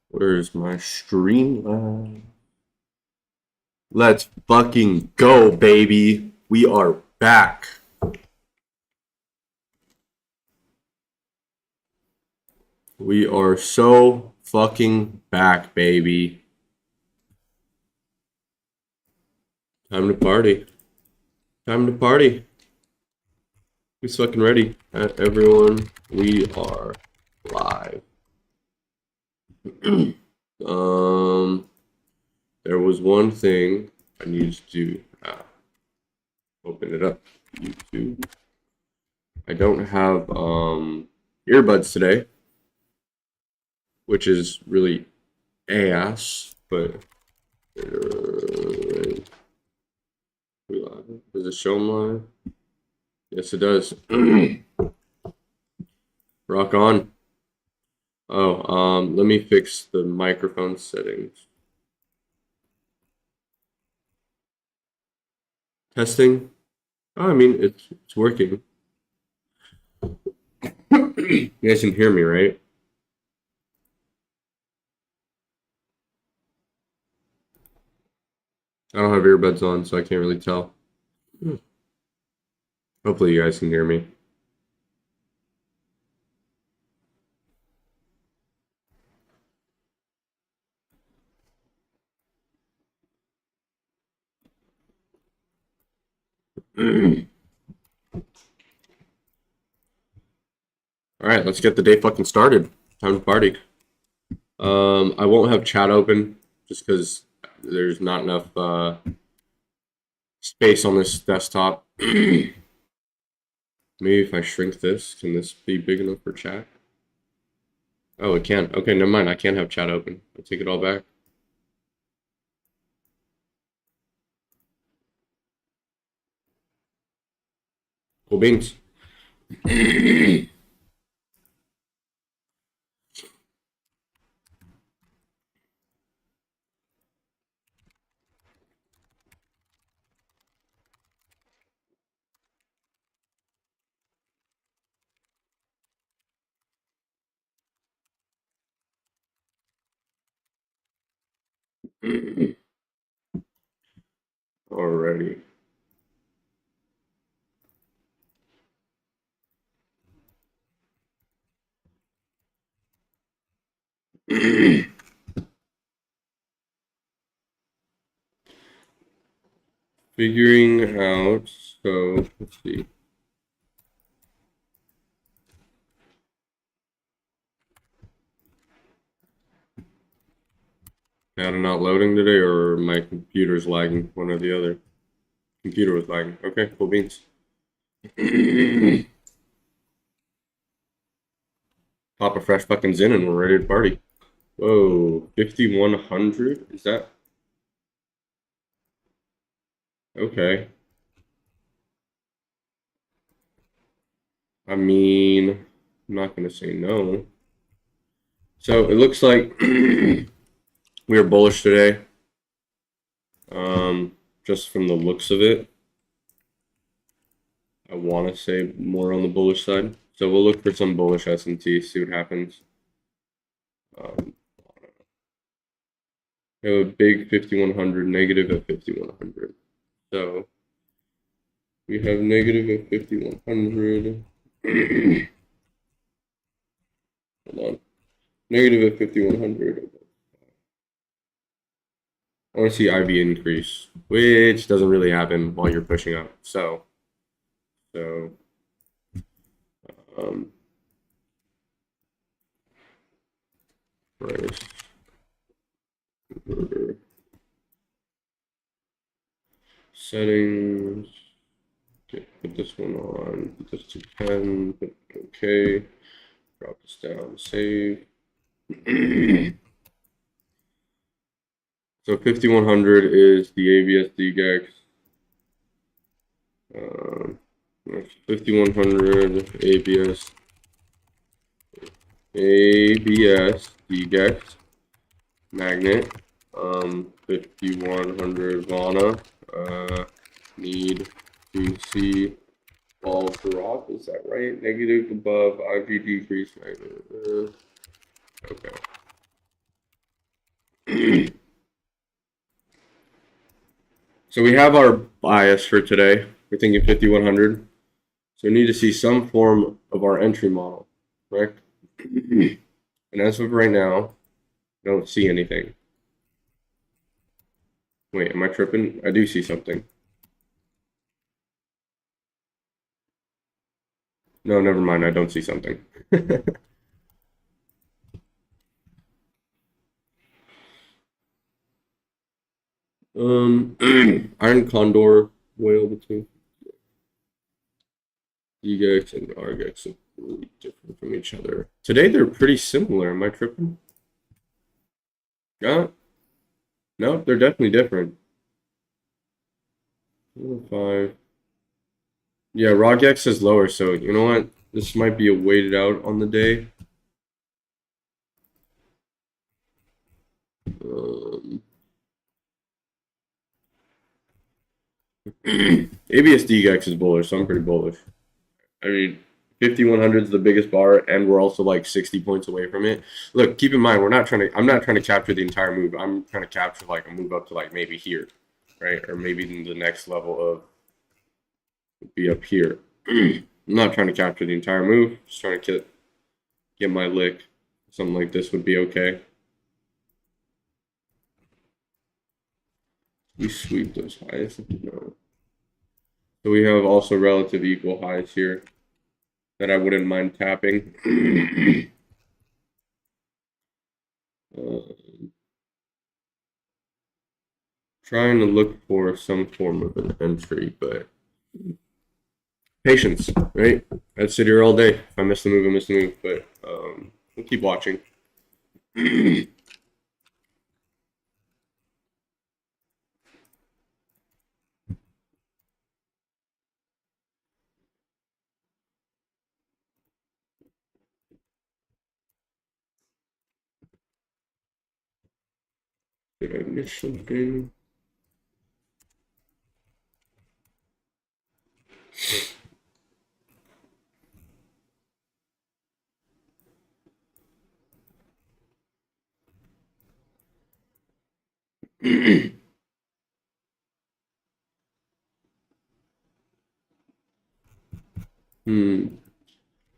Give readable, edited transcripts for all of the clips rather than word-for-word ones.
Where's my stream? Let's fucking go, baby. We are back. We are so fucking back, baby. Time to party. Time to party. Who's fucking ready? Everyone, we are live. There was one thing I needed to open it up. YouTube. I don't have earbuds today, which is really ass, but does it show them live? Yes, it does. Rock on. Oh, let me fix the microphone settings. Testing. Oh, I mean, it's working. You guys can hear me, right? I don't have earbuds on, so I can't really tell. Hopefully you guys can hear me. All right, let's get the day fucking started. Time to party. I won't have chat open just because there's not enough space on this desktop. Maybe if I shrink this, can this be big enough for chat? Oh, it can. Okay, never mind. I can't have chat open. I take it all back. Cool beans. Alrighty. Figuring out, so let's see. Data not loading today, or my computer's lagging, one or the other. Computer was lagging. Okay, cool beans. Pop a fresh fucking Zin and we're ready to party. Whoa, 5100? Is that? Okay. I mean, I'm not going to say no. So it looks like we are bullish today. Just from the looks of it. I want to say more on the bullish side. So we'll look for some bullish S&T, see what happens. We have a big 5100, negative at 5100. So we have negative at 5100. Hold on. Negative at 5100. I want to see IV increase, which doesn't really happen while you're pushing up. So price converter settings. Okay, put this one on. Put this to 10. Put OK. Drop this down. Save. So 5100 is the ABS DGEX. 5100 ABS DGEX magnet. 5100 Vana. Need to see all drop. Is that right? Negative above, IG decrease. Okay. So we have our bias for today. We're thinking 5100. So we need to see some form of our entry model, correct? And as of right now, I don't see anything. Wait, am I tripping? I do see something. No, never mind. I don't see something. Iron Condor, whale between DGX and RGX are really different from each other. Today they're pretty similar. Am I tripping? Yeah. No, they're definitely different. 5. Yeah, RogX is lower, so you know what? This might be a weighted out on the day. ABS DGX is bullish, so I'm pretty bullish. I mean, 5100 is the biggest bar, and we're also like 60 points away from it. Look, keep in mind, I'm not trying to capture the entire move. I'm trying to capture like a move up to like maybe here, right? Or maybe the next level of be up here. I'm not trying to capture the entire move. Just trying to get my lick. Something like this would be okay. We sweep those highs. No. So we have also relative equal highs here that I wouldn't mind tapping. Trying to look for some form of an entry, but patience, right? I'd sit here all day. If I miss the move, I miss the move, but we'll keep watching. Did I miss something?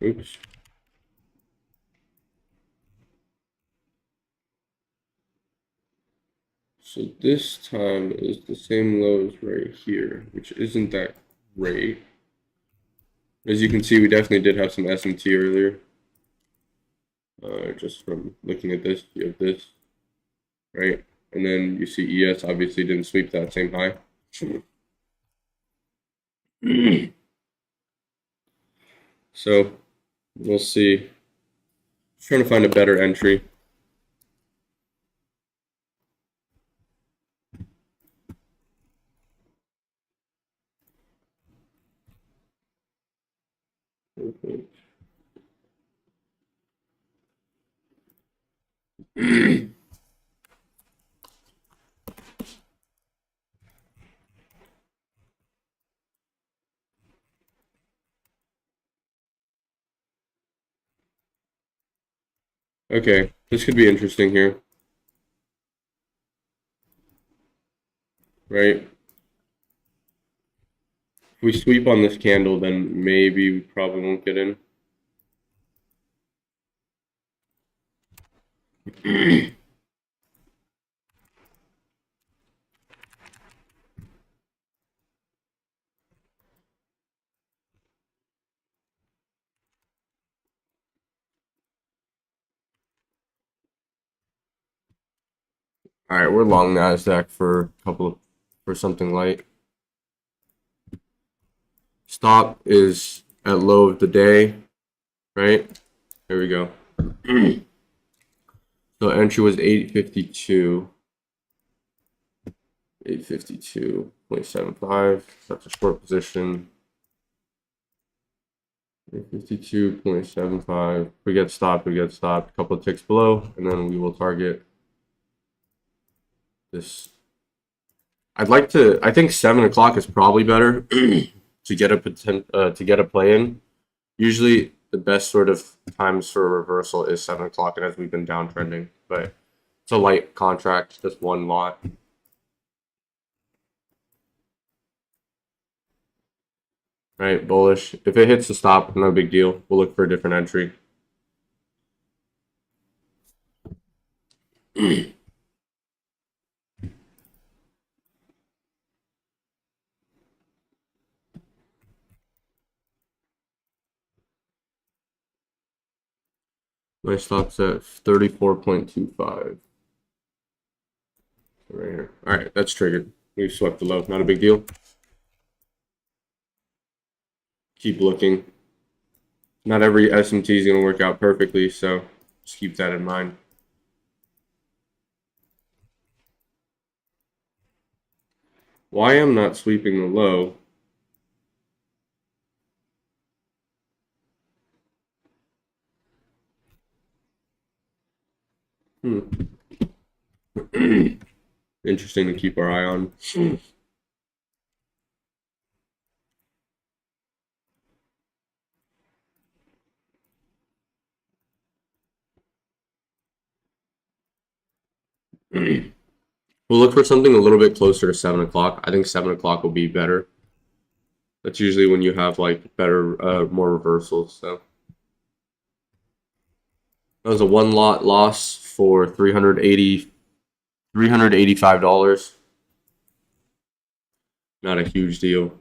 Oops. So this time is the same lows right here, which isn't that great. As you can see, we definitely did have some SMT earlier. Just from looking at this, you have this, right? And then you see ES obviously didn't sweep that same high. So we'll see. Just trying to find a better entry. Okay. Okay, this could be interesting here. Right? If we sweep on this candle, then maybe we probably won't get in. All right, we're long Nasdaq for something light. Stop is at low of the day, right? There we go. So entry was 852. 852.75. That's a short position. 852.75. We get stopped. We get stopped. A couple of ticks below, and then we will target this. I think 7 o'clock is probably better. to get a play in. Usually the best sort of times for a reversal is 7 o'clock, and as we've been downtrending, but it's a light contract, just one lot. Right, bullish. If it hits the stop, no big deal. We'll look for a different entry. My stop's at 34.25. Right here. All right, that's triggered. We've swept the low. Not a big deal. Keep looking. Not every SMT is going to work out perfectly, so just keep that in mind. Why I'm not sweeping the low? Interesting to keep our eye on. We'll look for something a little bit closer to 7 o'clock. I think 7 o'clock will be better. That's usually when you have like better, more reversals. So that was a one lot loss for $385. Not a huge deal.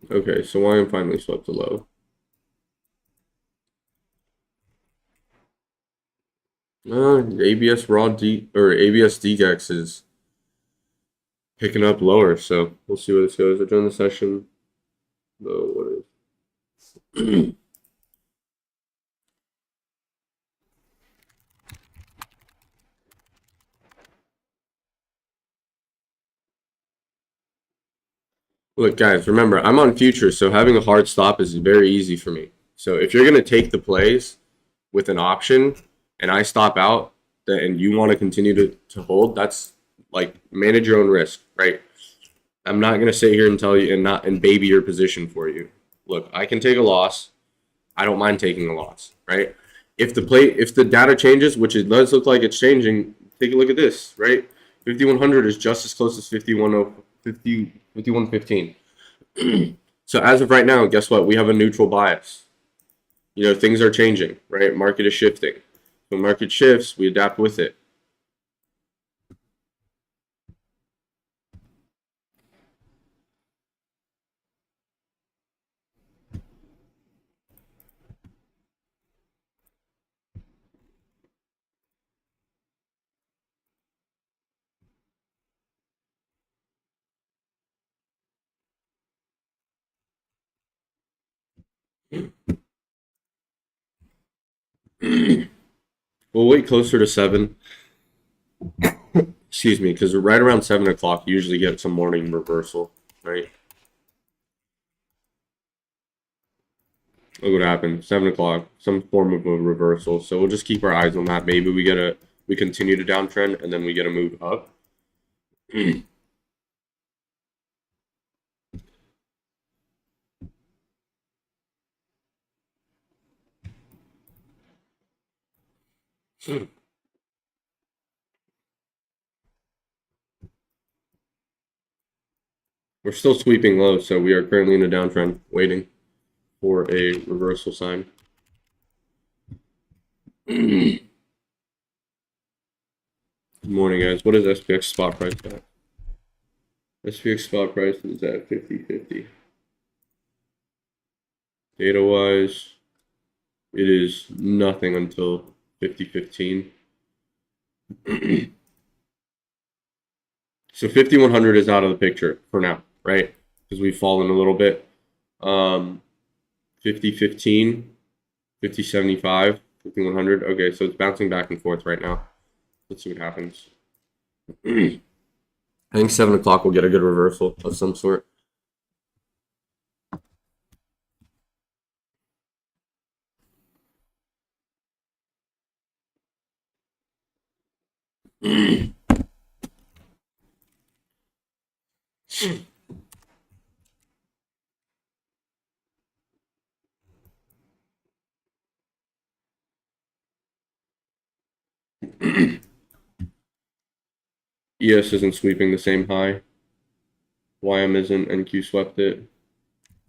Okay, so YM finally swept the low. ABS raw D or ABS DGEX is picking up lower, so we'll see where this goes. I joined the session. What is? Look, guys, remember, I'm on futures, so having a hard stop is very easy for me. So if you're going to take the plays with an option and I stop out and you want to continue to hold, that's like manage your own risk, right? I'm not going to sit here and tell you and baby your position for you. Look, I can take a loss. I don't mind taking a loss, right? If the data changes, which it does look like it's changing, take a look at this, right? 5100 is just as close as 5115. So as of right now, guess what? We have a neutral bias. You know, things are changing, right? Market is shifting. When market shifts, we adapt with it. We'll wait closer to 7. Excuse me, because right around 7 o'clock, you usually get some morning reversal, right? Look what happened. 7 o'clock, some form of a reversal. So we'll just keep our eyes on that. Maybe we continue to downtrend and then we get a move up. We're still sweeping low, so we are currently in a downtrend, waiting for a reversal sign. Good morning, guys. What is SPX spot price at? SPX spot price is at 50.50. Data-wise, it is nothing until 50.15. So 5100 is out of the picture for now, right? Because we've fallen a little bit. 50.15, 50.75, 5100. Okay, so it's bouncing back and forth right now. Let's see what happens. I think 7 o'clock will get a good reversal of some sort. ES isn't sweeping the same high. YM isn't. NQ swept it.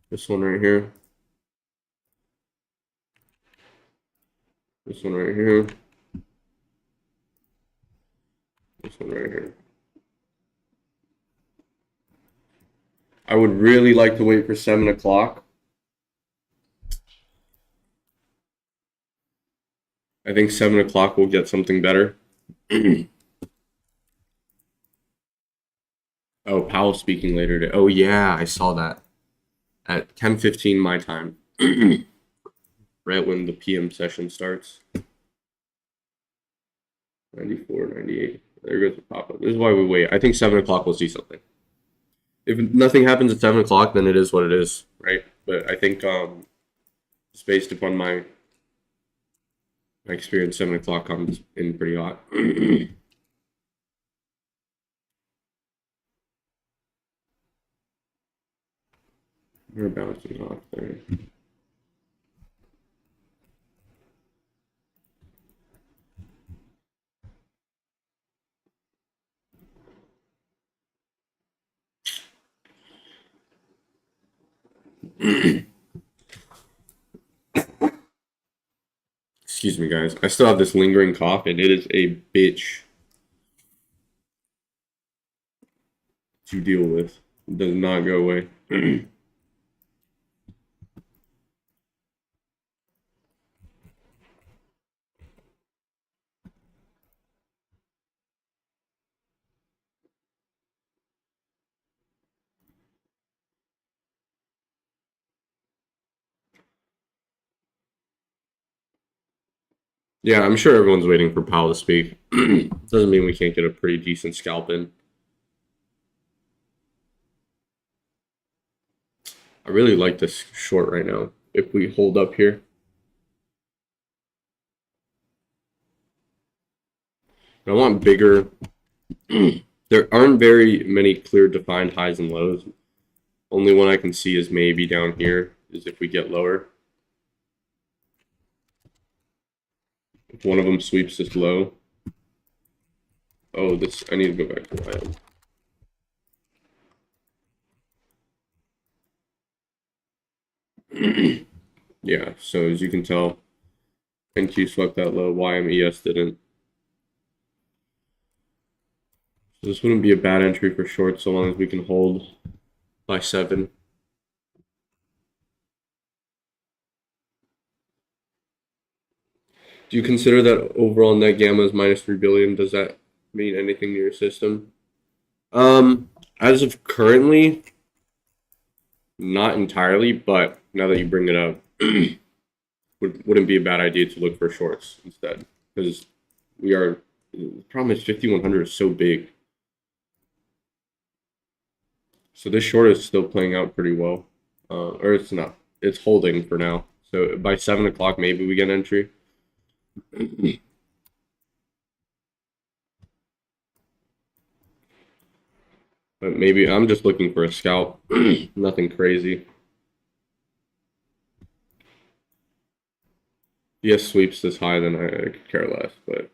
This one right here. This one right here. This one right here. I would really like to wait for 7 o'clock. I think 7 o'clock will get something better. Oh, Powell speaking later today. Oh, yeah, I saw that. At 10:15 my time. Right when the PM session starts. 94, 98. There goes the pop-up. This is why we wait. I think 7 o'clock we'll see something. If nothing happens at 7 o'clock, then it is what it is, right? But I think it's based upon my experience, 7 o'clock comes in pretty hot. We're bouncing off there. Excuse me, guys. I still have this lingering cough, and it is a bitch to deal with. It does not go away. Yeah, I'm sure everyone's waiting for Powell to speak. Doesn't mean we can't get a pretty decent scalp in. I really like this short right now. If we hold up here. I want bigger. There aren't very many clear defined highs and lows. Only one I can see is maybe down here is if we get lower. If one of them sweeps this low. Oh, this, I need to go back to YM. Yeah, so as you can tell, NQ swept that low, YMES didn't. So this wouldn't be a bad entry for short so long as we can hold by 7. Do you consider that overall net gamma is minus 3 billion? Does that mean anything to your system? As of currently, not entirely, but now that you bring it up, wouldn't be a bad idea to look for shorts instead, because the problem is 5100 is so big. So this short is still playing out pretty well, or it's not. It's holding for now. So by 7 o'clock, maybe we get an entry. But maybe I'm just looking for a scalp. Nothing crazy. Yes, sweeps this high, then I could care less, but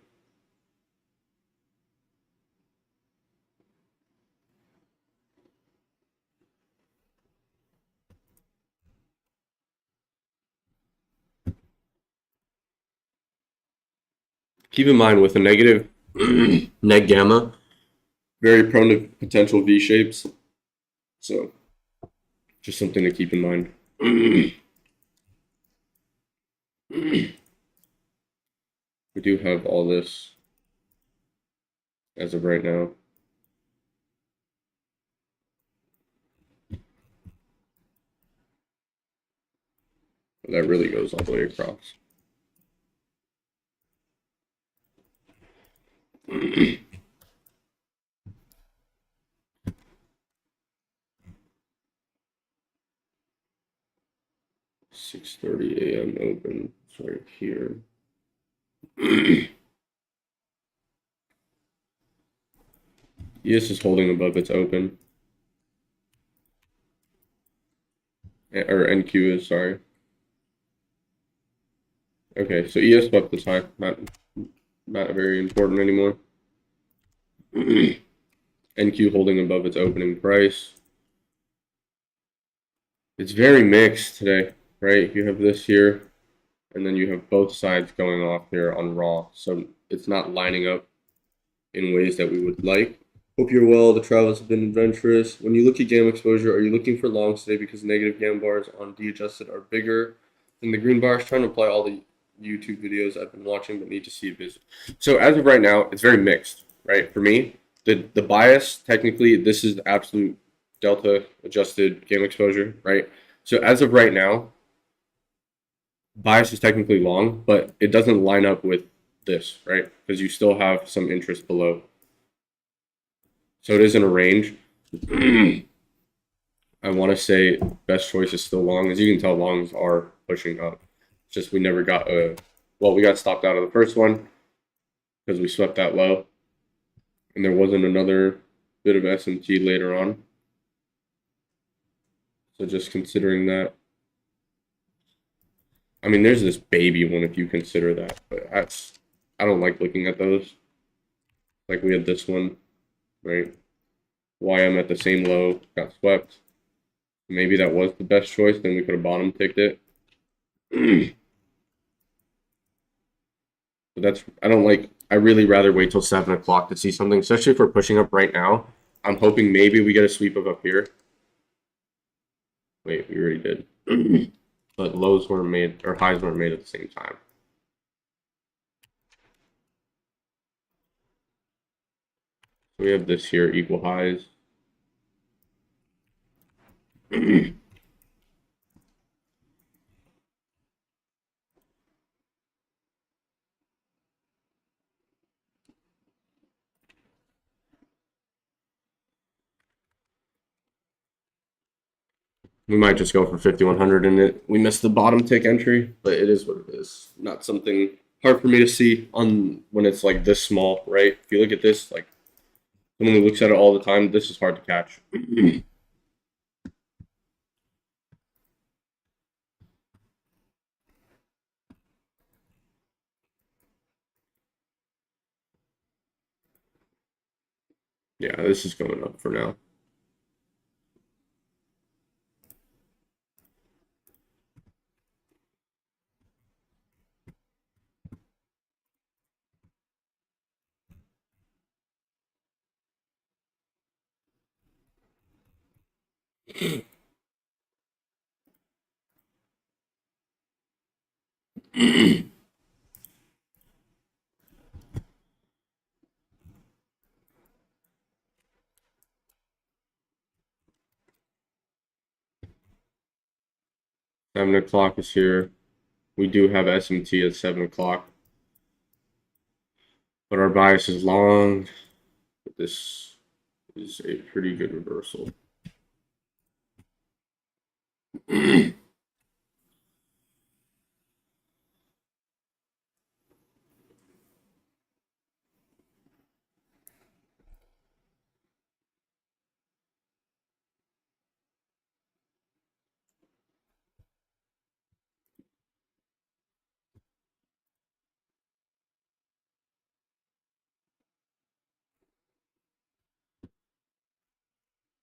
keep in mind with a negative net gamma, very prone to potential V shapes. So just something to keep in mind. We do have all this as of right now. That really goes all the way across. $6:30 a.m. open. It's right here. ES is holding above its open. Or NQ is, sorry. Okay, so ES swept this high. Not very important anymore. NQ holding above its opening price. It's very mixed today, right? You have this here, and then you have both sides going off here on raw. So it's not lining up in ways that we would like. Hope you're well. The travels have been adventurous. When you look at gamma exposure, are you looking for longs today because negative gamma bars on D-adjusted are bigger than the green bars? Trying to apply all the YouTube videos I've been watching, but need to see a visit. So as of right now, it's very mixed, right? For me, the bias, technically, this is the absolute delta adjusted gamma exposure, right? So as of right now, bias is technically long, but it doesn't line up with this, right? Because you still have some interest below. So it is in a range. I want to say best choice is still long. As you can tell, longs are pushing up. It's just we never got we got stopped out of the first one because we swept that low. And there wasn't another bit of SMT later on. So just considering that. I mean, there's this baby one if you consider that. But I don't like looking at those. Like we had this one, right? YM at the same low, got swept. Maybe that was the best choice. Then we could have bottom ticked it. But I really rather wait till 7 o'clock to see something, especially if we're pushing up right now. I'm hoping maybe we get a sweep of up here. Wait, we already did. But lows weren't made, or highs weren't made at the same time. So we have this here, equal highs. 'We might just go for 5,100 in it. We missed the bottom tick entry, but it is what it is. Not something hard for me to see on when it's like this small, right? If you look at this, like someone who looks at it all the time, this is hard to catch. Yeah, this is going up for now. Seven o'clock is here. We do have SMT at 7 o'clock. But our bias is long. This is a pretty good reversal.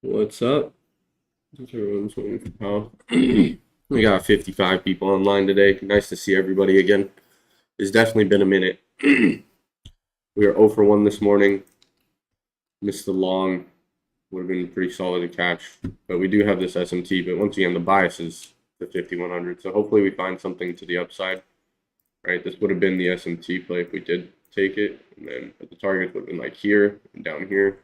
What's up? Everyone's waiting for Powell. We got 55 people online today. Nice to see everybody again. It's definitely been a minute. We are 0 for 1 this morning. Missed the long. Would have been pretty solid to catch. But we do have this SMT. But once again, the bias is the 5,100. So hopefully we find something to the upside. Right? This would have been the SMT play if we did take it. And then the target would have been like here and down here.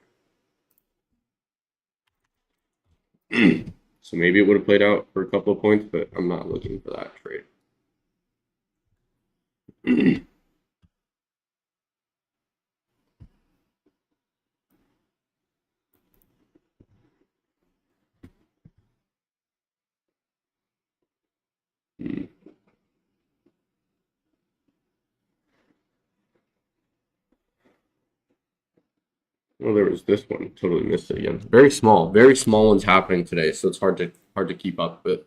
So maybe it would have played out for a couple of points, but I'm not looking for that trade. Well, there was this one. Totally missed it again. Very small ones happening today, so it's hard to keep up with.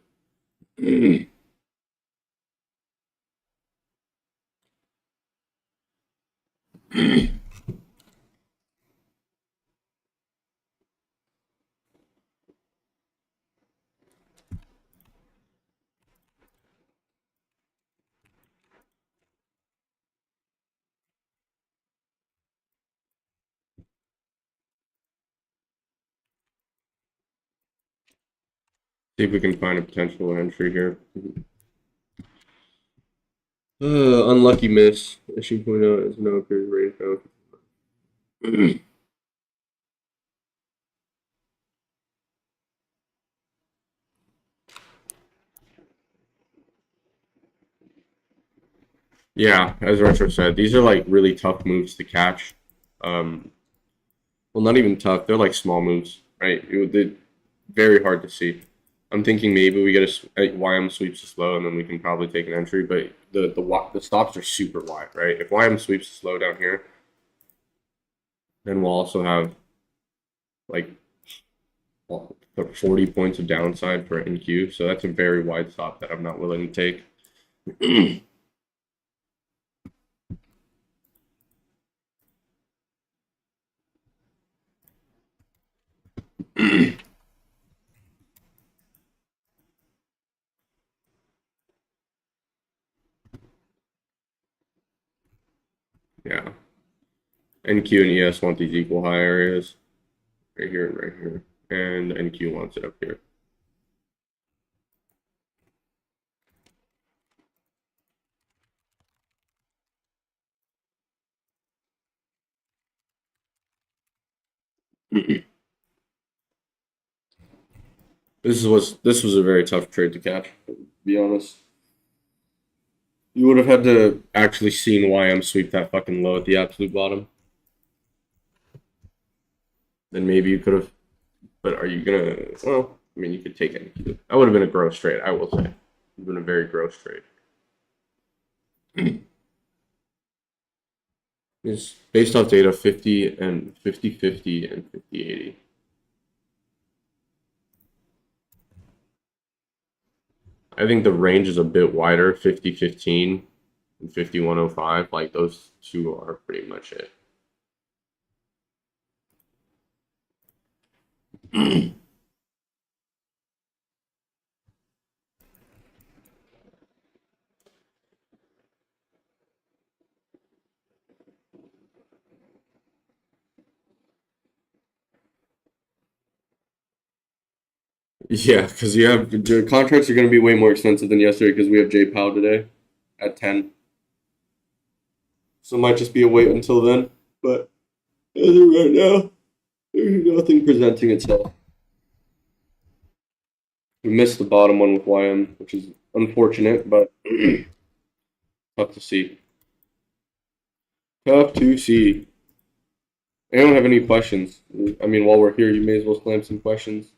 See if we can find a potential entry here. Unlucky miss. Issue point out is no appears range now. Yeah, as Retro said, these are like really tough moves to catch. Um, well, not even tough. They're like small moves, right? They're very hard to see. I'm thinking maybe we get a YM sweeps to slow, and then we can probably take an entry. But the stops are super wide, right? If YM sweeps to slow down here, then we'll also have like 40 points of downside for NQ. So that's a very wide stop that I'm not willing to take. Yeah. NQ and ES want these equal high areas right here and right here. And NQ wants it up here. This was a very tough trade to catch, to be honest. You would have had to actually seen YM sweep that fucking low at the absolute bottom. Then maybe you could have, but are you gonna, well, I mean, you could take NQ. That would have been a gross trade, I will say. It would have been a very gross trade. It's based off data 50 and 50-50 and 50-80. I think the range is a bit wider, 50-15 and 51-05. Like those two are pretty much it. Yeah, because you have the contracts are going to be way more expensive than yesterday because we have J Powell today at 10. So it might just be a wait until then. But as of right now, there's nothing presenting itself. We missed the bottom one with YM, which is unfortunate, but tough to see. Tough to see. Anyone have any questions? I mean, while we're here, you may as well slam some questions.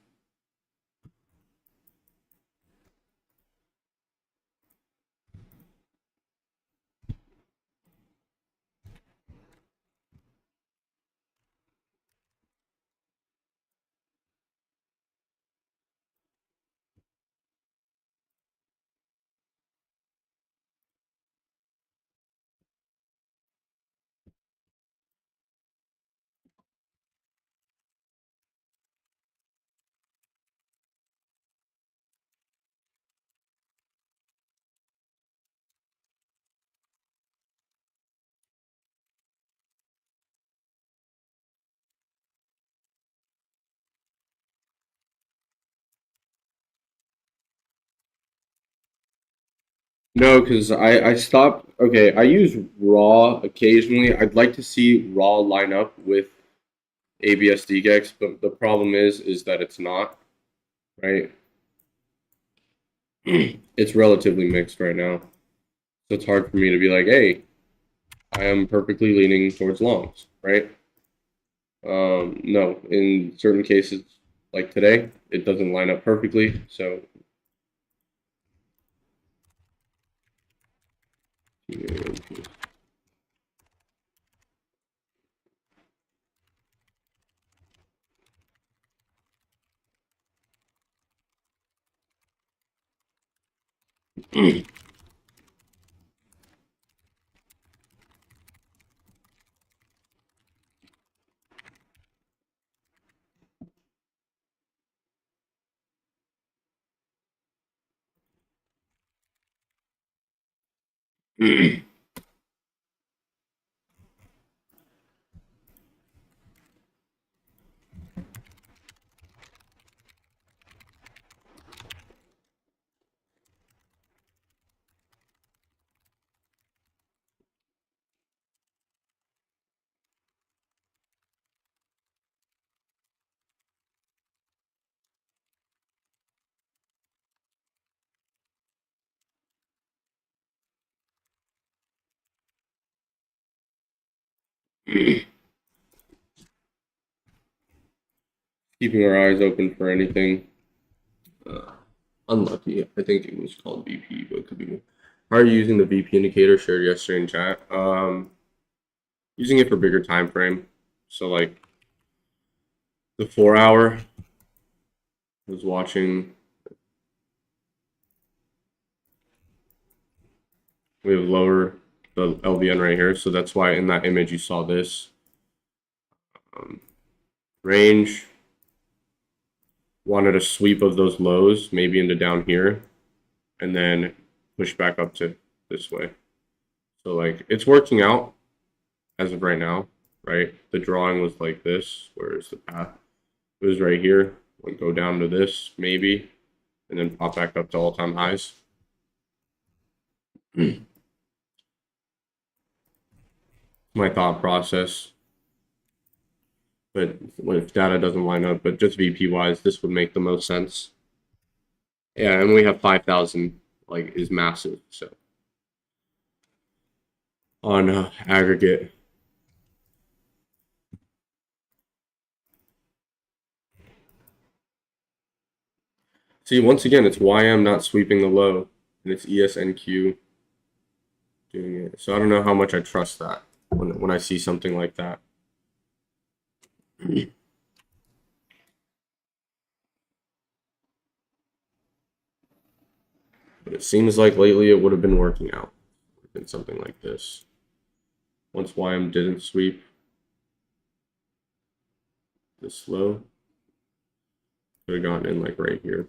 No, because I stopped. Okay, I use raw occasionally. I'd like to see raw line up with ABS DGEX, but the problem is that it's not, right? It's relatively mixed right now. So it's hard for me to be like, hey, I am perfectly leaning towards longs, right? No, in certain cases, like today, it doesn't line up perfectly. So Keeping our eyes open for anything. Uh, Unlucky. I think it was called VP, but it could be. How are you using the VP indicator shared yesterday in chat? Using it for bigger time frame. So like the 4 hour. I was watching. We have lower the LVN right here, so that's why in that image you saw this range. Wanted a sweep of those lows, maybe into down here, and then push back up to this way. So like it's working out as of right now, right? The drawing was like this. Where is the path? It was right here. Would go down to this maybe, and then pop back up to all-time highs. My thought process. But if data doesn't line up, but just VP wise, this would make the most sense. Yeah, and we have 5,000, like, is massive. So on aggregate. See, once again, it's YM not sweeping the low, and it's ESNQ doing it. So I don't know how much I trust that when I see something like that. But it seems like lately it would have been working out. It would have been something like this. Once YM didn't sweep this low, could have gotten in like right here.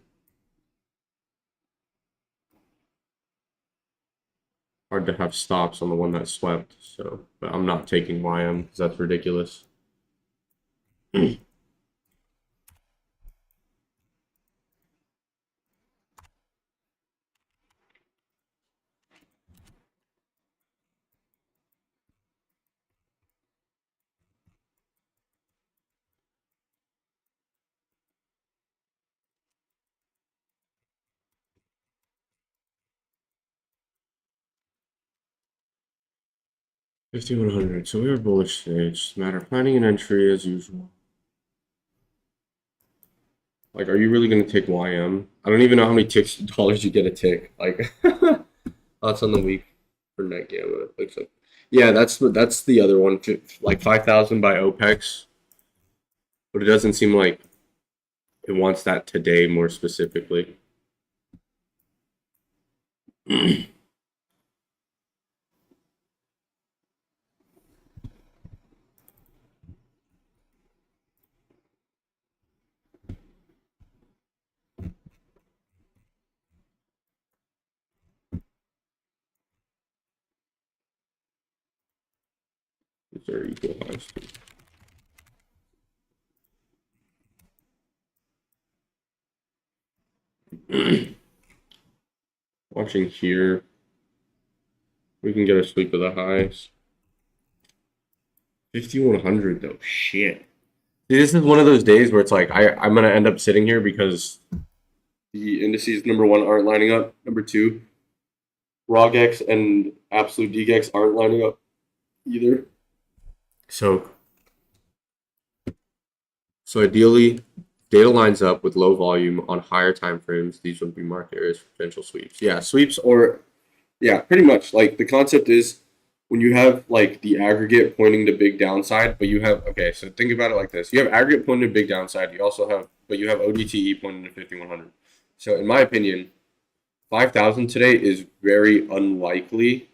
Hard to have stops on the one that swept, so but I'm not taking YM because that's ridiculous. $5,100. So we are bullish today. It's just a matter of finding an entry as usual. Like, are you really gonna tick YM? I don't even know how many ticks dollars you get a tick. Like, thoughts on the week for net gamma. It looks like, yeah, that's the other one. Like 5,000 by OPEX, but it doesn't seem like it wants that today more specifically. These are equal highs. Watching here, we can get a sweep of the highs. 5,100 though, shit. See, this is one of those days where it's like I'm gonna end up sitting here because the indices number one aren't lining up. Number two, ROGX and absolute DGX aren't lining up either. So ideally, data lines up with low volume on higher time frames. These would be market areas for potential sweeps. Yeah, sweeps or yeah, pretty much. Like the concept is when you have like the aggregate pointing to big downside, but you have okay. So think about it like this: you have aggregate pointing to big downside. You also have, but you have ODTE pointing to 5,100. So in my opinion, 5,000 today is very unlikely.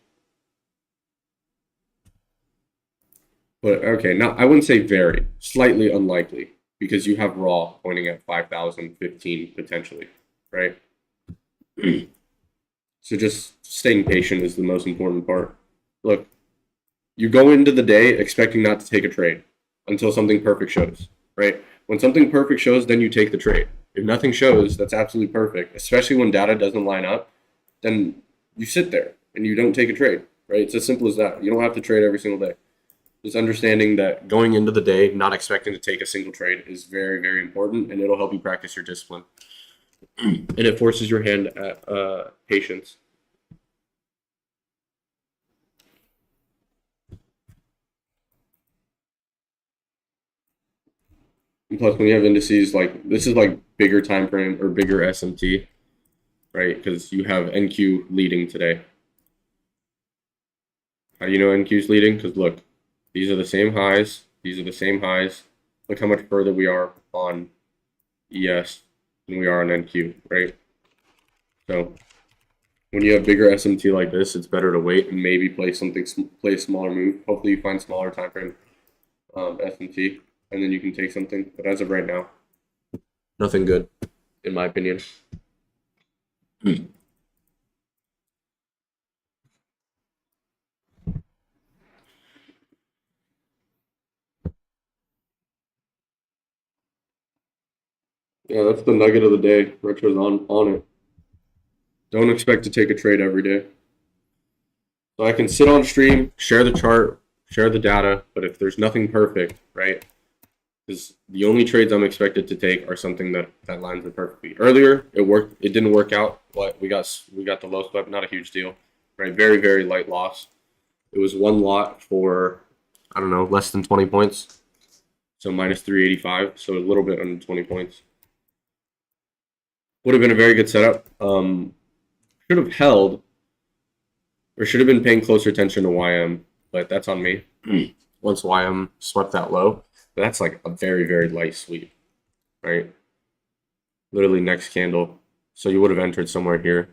But okay, now I wouldn't say very, slightly unlikely because you have raw pointing at 5,015 potentially, right? So just staying patient is the most important part. Look, you go into the day expecting not to take a trade until something perfect shows, right? When something perfect shows, then you take the trade. If nothing shows, that's absolutely perfect, especially when data doesn't line up, then you sit there and you don't take a trade, right? It's as simple as that. You don't have to trade every single day. Just understanding that going into the day, not expecting to take a single trade is very, very important, and it'll help you practice your discipline. And it forces your hand at patience. And plus, when you have indices like this is like bigger time frame or bigger SMT, right? Because you have NQ leading today. How do you know NQ is leading? Because look, these are the same highs. These are the same highs. Look how much further we are on ES than we are on NQ, right? So when you have bigger SMT like this, it's better to wait and maybe play a smaller move. Hopefully, you find smaller time frame SMT, and then you can take something. But as of right now, nothing good, in my opinion. Yeah, that's the nugget of the day. Retro's on it. Don't expect to take a trade every day. So I can sit on stream, share the chart, share the data, but if there's nothing perfect, right? Because the only trades I'm expected to take are something that lines up perfectly. Earlier, it worked. It didn't work out, but we got the low sweep. Not a huge deal, right? Very, very light loss. It was one lot for, I don't know, less than 20 points. So minus 385. So a little bit under 20 points. Would have been a very good setup. Should have held, or should have been paying closer attention to YM, but that's on me. Once YM swept that low, that's like a very, very light sweep, right? Literally next candle. So you would have entered somewhere here,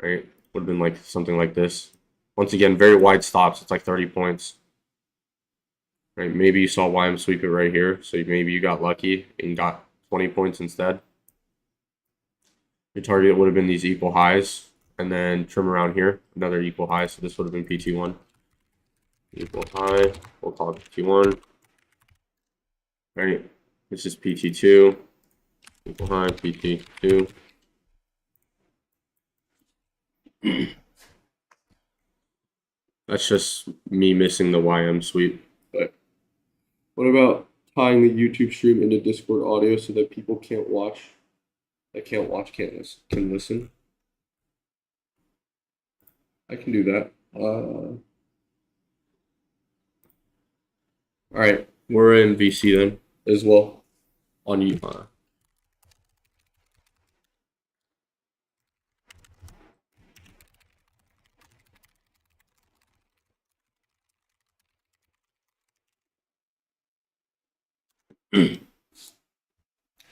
right? Would have been like something like this. Once again, very wide stops. It's like 30 points. Right? Maybe you saw YM sweep it right here. So maybe you got lucky and got 20 points instead. Your target would have been these equal highs. And then trim around here, another equal high. So this would have been PT1. Equal high. We'll call it PT1. Right? This is PT2. Equal high, PT2. That's just me missing the YM sweep. But what about tying the YouTube stream into Discord audio so that people can't watch? That can't watch, can listen. I can do that. All right, we're in VC then as well on you.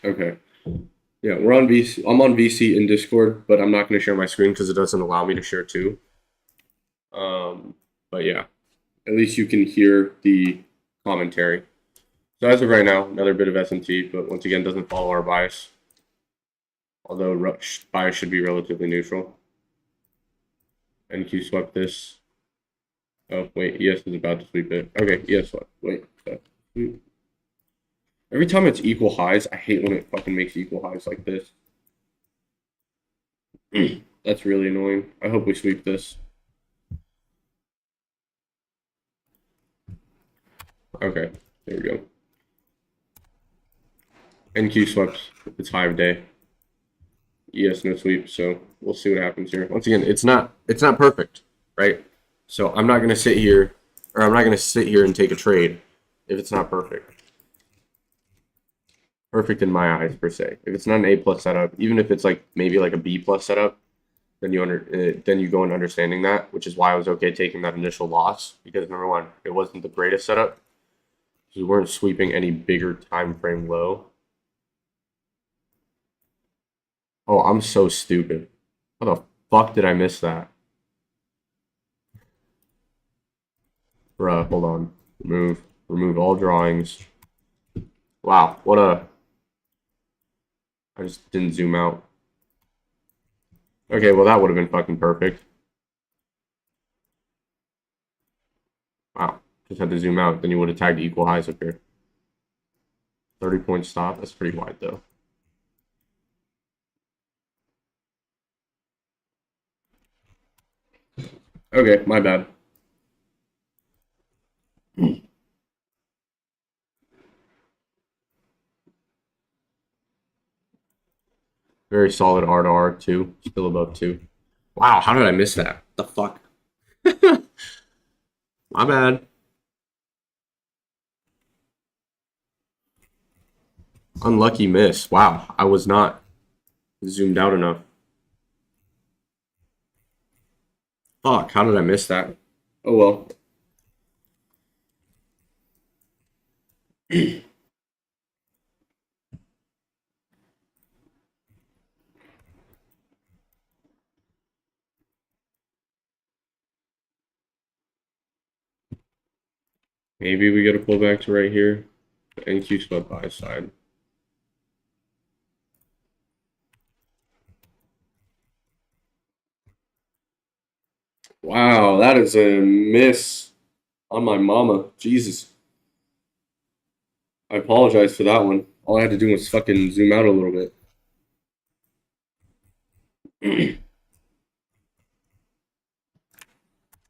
Okay. Yeah, we're on VC. I'm on VC in Discord, but I'm not going to share my screen because it doesn't allow me to share too. But yeah, at least you can hear the commentary. So as of right now, another bit of SMT, but once again, doesn't follow our bias. Although bias should be relatively neutral. NQ swept this. Oh, wait, ES is about to sweep it. Okay, ES swept. Wait. Every time it's equal highs, I hate when it fucking makes equal highs like this. That's really annoying. I hope we sweep this. Okay, there we go. NQ swept its high of day. ES no sweep, so we'll see what happens here. Once again, it's not perfect, right? So I'm not gonna sit here and take a trade if it's not perfect. Perfect in my eyes per se. If it's not an A plus setup, even if it's like maybe like a B plus setup, then you go in understanding that, which is why I was okay taking that initial loss because number one, it wasn't the greatest setup. We weren't sweeping any bigger time frame low. Oh, I'm so stupid. How the fuck did I miss that? Bruh, hold on. Remove all drawings. Wow, what a... I just didn't zoom out. Okay, well that would have been fucking perfect. Wow, just had to zoom out. Then you would have tagged equal highs up here. 30-point stop. That's pretty wide though. Okay, my bad. Very solid R to R, 2. Still above 2. Wow, how did I miss that? The fuck? My bad. Unlucky miss. Wow, I was not zoomed out enough. Fuck, how did I miss that? Oh well. Maybe we gotta pull back to right here. NQ spot buy side. Wow, that is a miss on my mama. Jesus. I apologize for that one. All I had to do was fucking zoom out a little bit.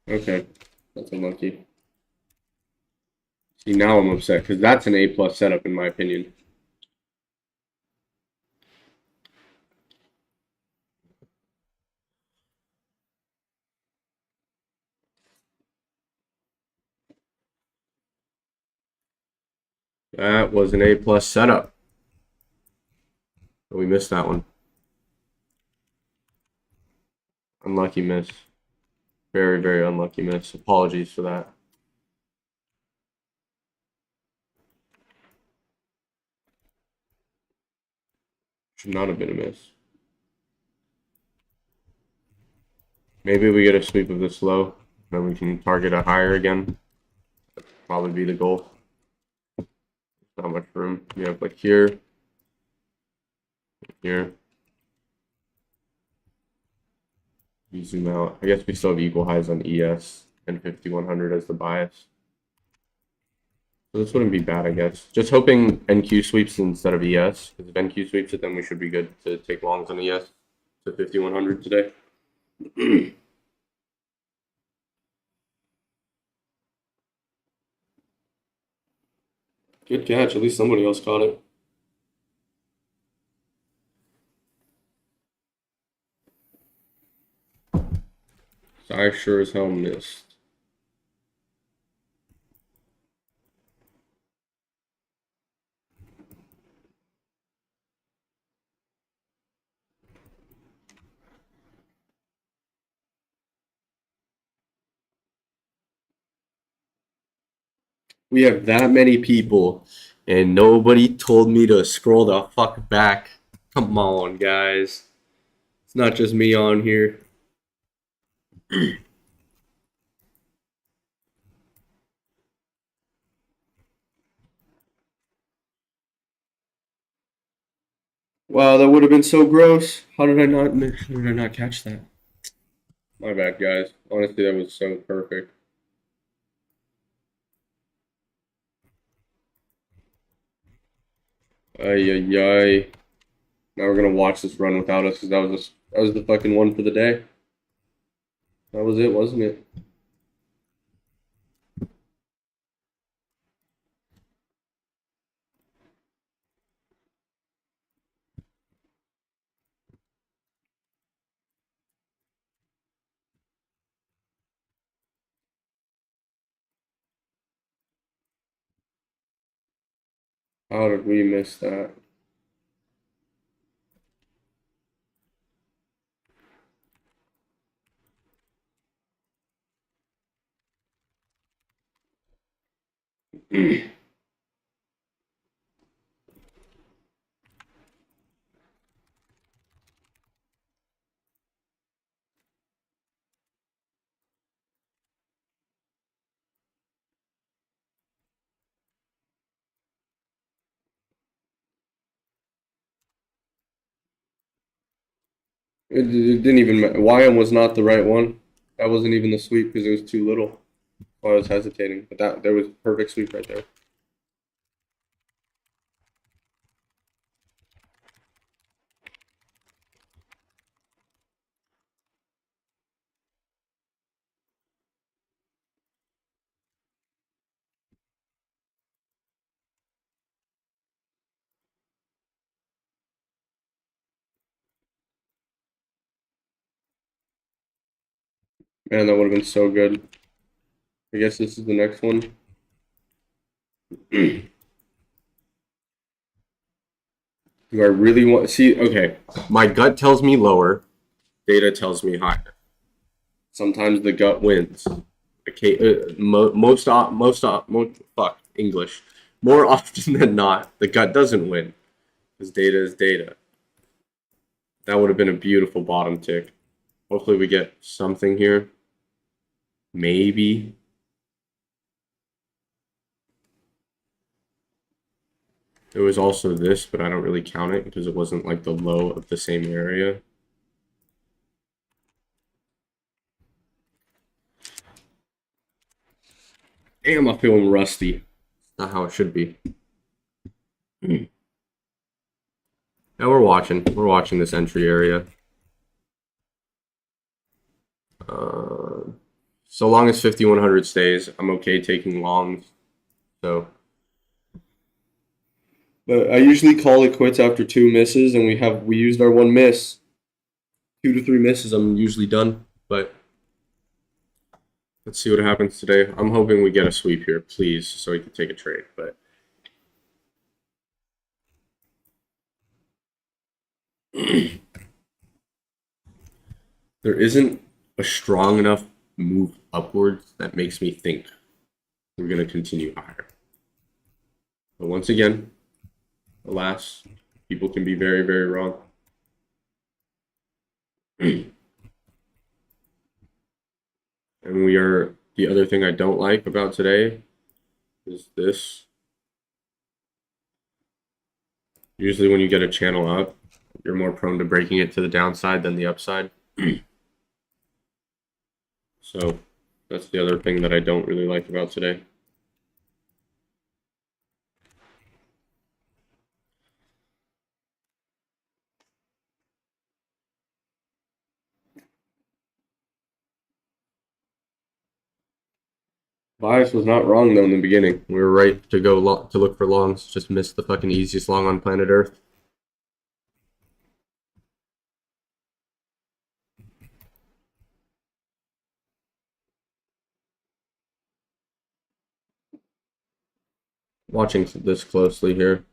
Okay, that's unlucky. See, now I'm upset because that's an A plus setup in my opinion. That was an A plus setup. But we missed that one. Unlucky miss. Very, very unlucky miss. Apologies for that. Should not have been a miss. Maybe we get a sweep of this low, then we can target a higher again. That'd probably be the goal. Not much room. You have like here, here. You zoom out. I guess we still have equal highs on ES and 5100 as the bias. So this wouldn't be bad, I guess. Just hoping NQ sweeps instead of ES. Because if NQ sweeps it, then we should be good to take longs on ES to 5100 today. Good catch. At least somebody else caught it. So I sure as hell missed. We have that many people, and nobody told me to scroll the fuck back. Come on, guys. It's not just me on here. Wow, that would have been so gross. How did I not catch that? My bad, guys. Honestly, that was so perfect. Ay ay ay. Now we're gonna watch this run without us because that was the fucking one for the day. That was it, wasn't it? How did we miss that? It didn't even matter. YM was not the right one. That wasn't even the sweep because it was too little. I was hesitating, but that there was perfect sweep right there. Man, that would have been so good. I guess this is the next one. Do I really want see? Okay, my gut tells me lower. Data tells me higher. Sometimes the gut wins. Okay, fuck English. More often than not, the gut doesn't win because data is data. That would have been a beautiful bottom tick. Hopefully, we get something here. Maybe. There was also this, but I don't really count it because it wasn't like the low of the same area. Damn, I'm feeling rusty. Not how it should be. Now we're watching. We're watching this entry area. So long as 5100 stays, I'm okay taking longs. So, but I usually call it quits after 2 misses, and we used our 1 miss. 2 to 3 misses, I'm usually done. But let's see what happens today. I'm hoping we get a sweep here, please, so we can take a trade. But there isn't a strong enough move upwards that makes me think we're going to continue higher. But once again, alas, people can be very, very wrong. And the other thing I don't like about today is this. Usually when you get a channel up, you're more prone to breaking it to the downside than the upside. So that's the other thing that I don't really like about today. Bias was not wrong though in the beginning. We were right to go to look for longs. Just missed the fucking easiest long on planet Earth. Watching this closely here.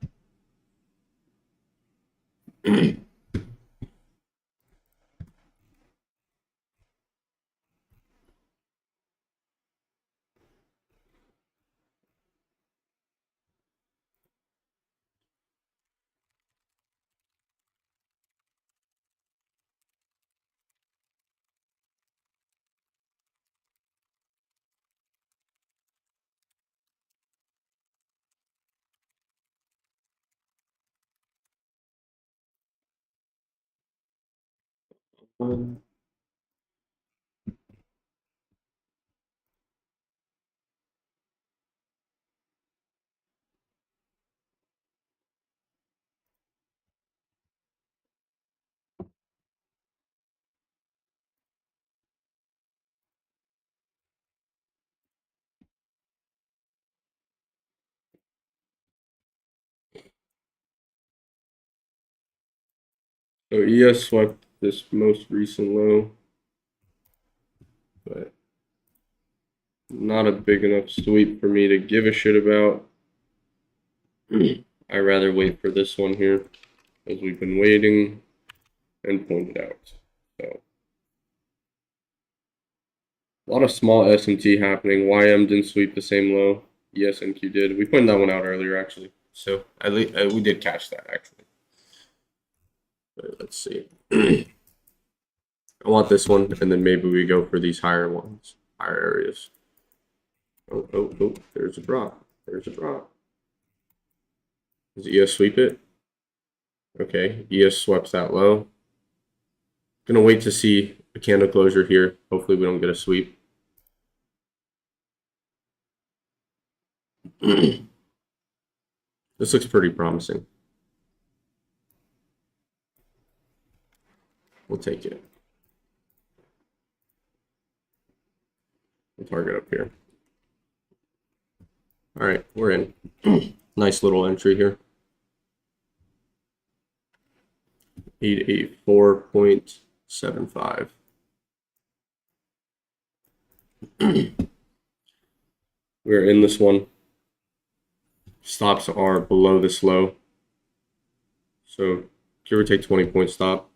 So ES swept this most recent low, but not a big enough sweep for me to give a shit about. I rather wait for this one here, as we've been waiting and pointed out. So a lot of small SMT happening. YM didn't sweep the same low. ESNQ did. We pointed that one out earlier, actually. So at least we did catch that, actually. But let's see. I want this one, and then maybe we go for these higher ones, higher areas. Oh, there's a drop. There's a drop. Does ES sweep it? Okay, ES sweeps that low. Gonna wait to see a candle closure here. Hopefully we don't get a sweep. This looks pretty promising. We'll take it. We'll target up here. All right, we're in. Nice little entry here. 884.75. We're in this one. Stops are below this low. So give or take 20-point stop.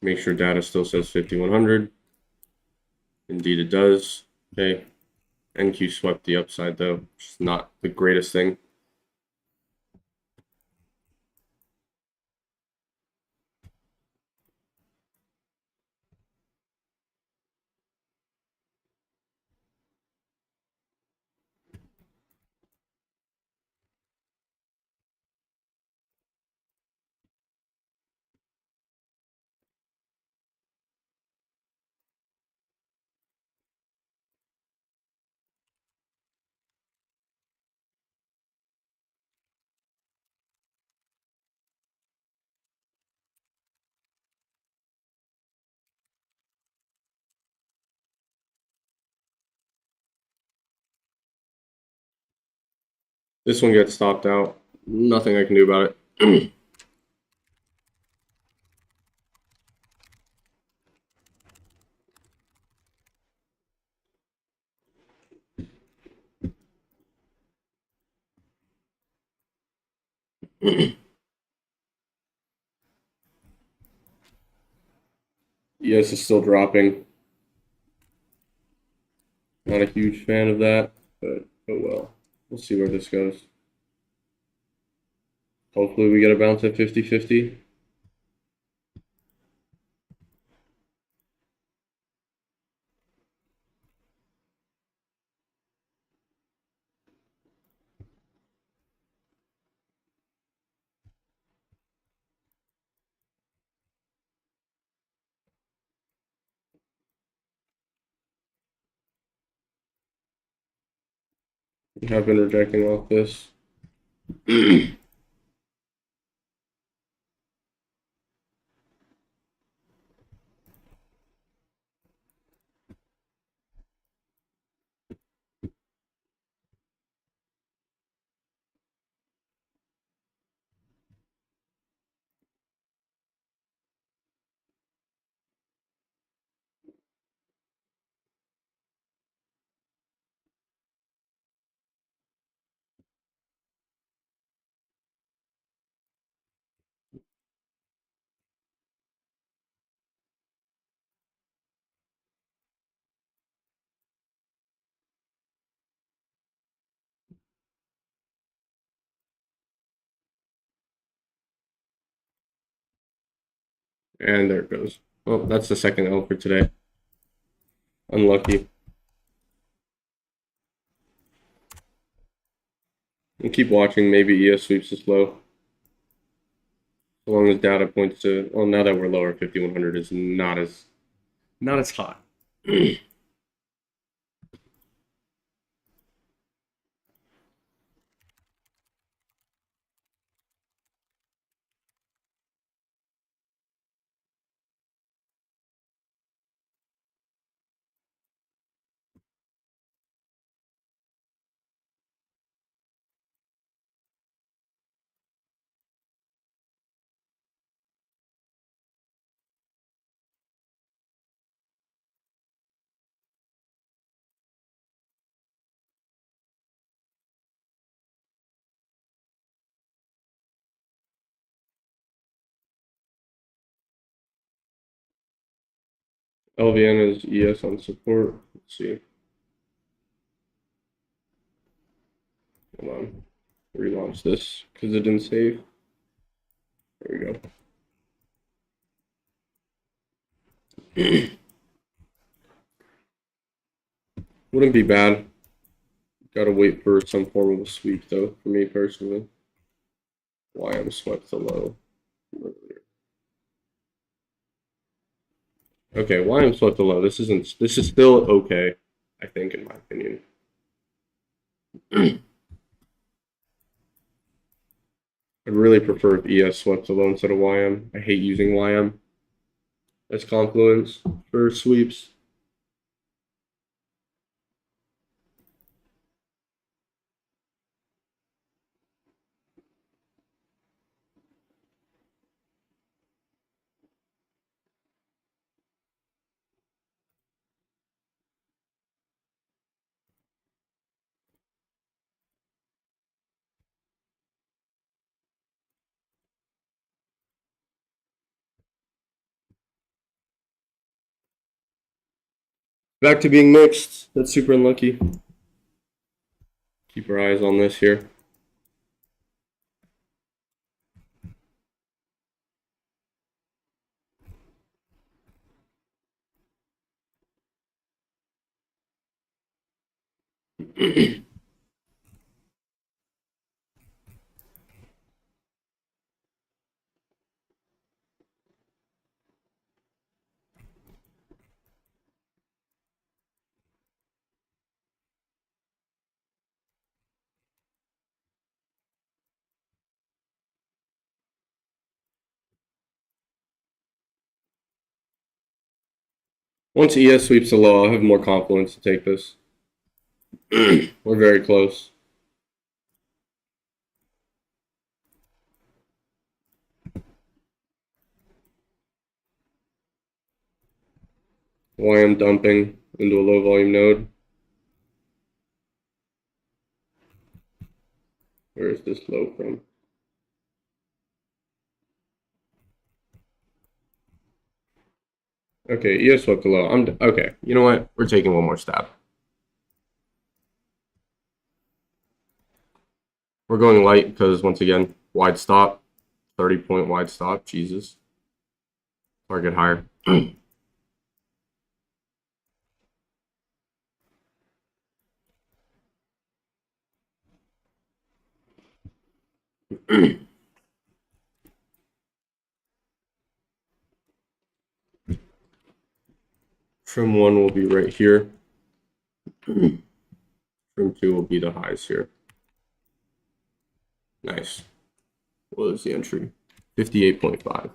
Make sure data still says 5100. Indeed it does. Okay. NQ swept the upside though, which is not the greatest thing. This one gets stopped out. Nothing I can do about it. ES is still dropping. Not a huge fan of that, but oh well. We'll see where this goes. Hopefully we get a bounce at 50-50. We have been rejecting off this. And there it goes. Oh, that's the second L for today. Unlucky. We'll keep watching. Maybe ES sweeps this low. As long as data points to, well, now that we're lower, 5100 is not as hot. LVN is ES on support. Let's see. Hold on. relaunch this because it didn't save. There we go. Wouldn't be bad. Gotta wait for some form of a sweep though, for me personally. YM swept the low earlier. Okay, YM swept the low. This is still okay, I think, in my opinion. I'd really prefer if ES swept the low instead of YM. I hate using YM as confluence for sweeps. Back to being mixed. That's super unlucky. Keep our eyes on this here. Once ES sweeps the low, I'll have more confidence to take this. We're very close. YM dumping into a low volume node. Where is this low from? Okay, ES swept the low. Okay. You know what? We're taking one more stab. We're going light because once again, wide stop, 30-point wide stop. Jesus. Target higher. Trim 1 will be right here. Trim 2 will be the highs here. Nice. What was the entry? 58.5.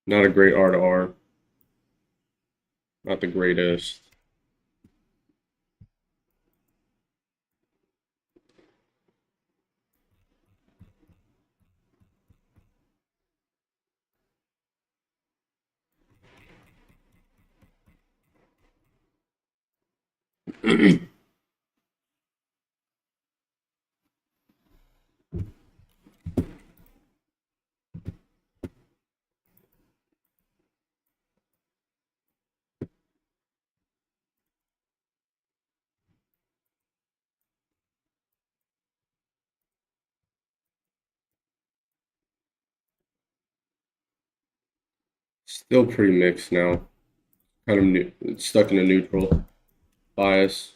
Not a great R to R. Not the greatest. Still pretty mixed now. Kind of new. It's stuck in a neutral bias.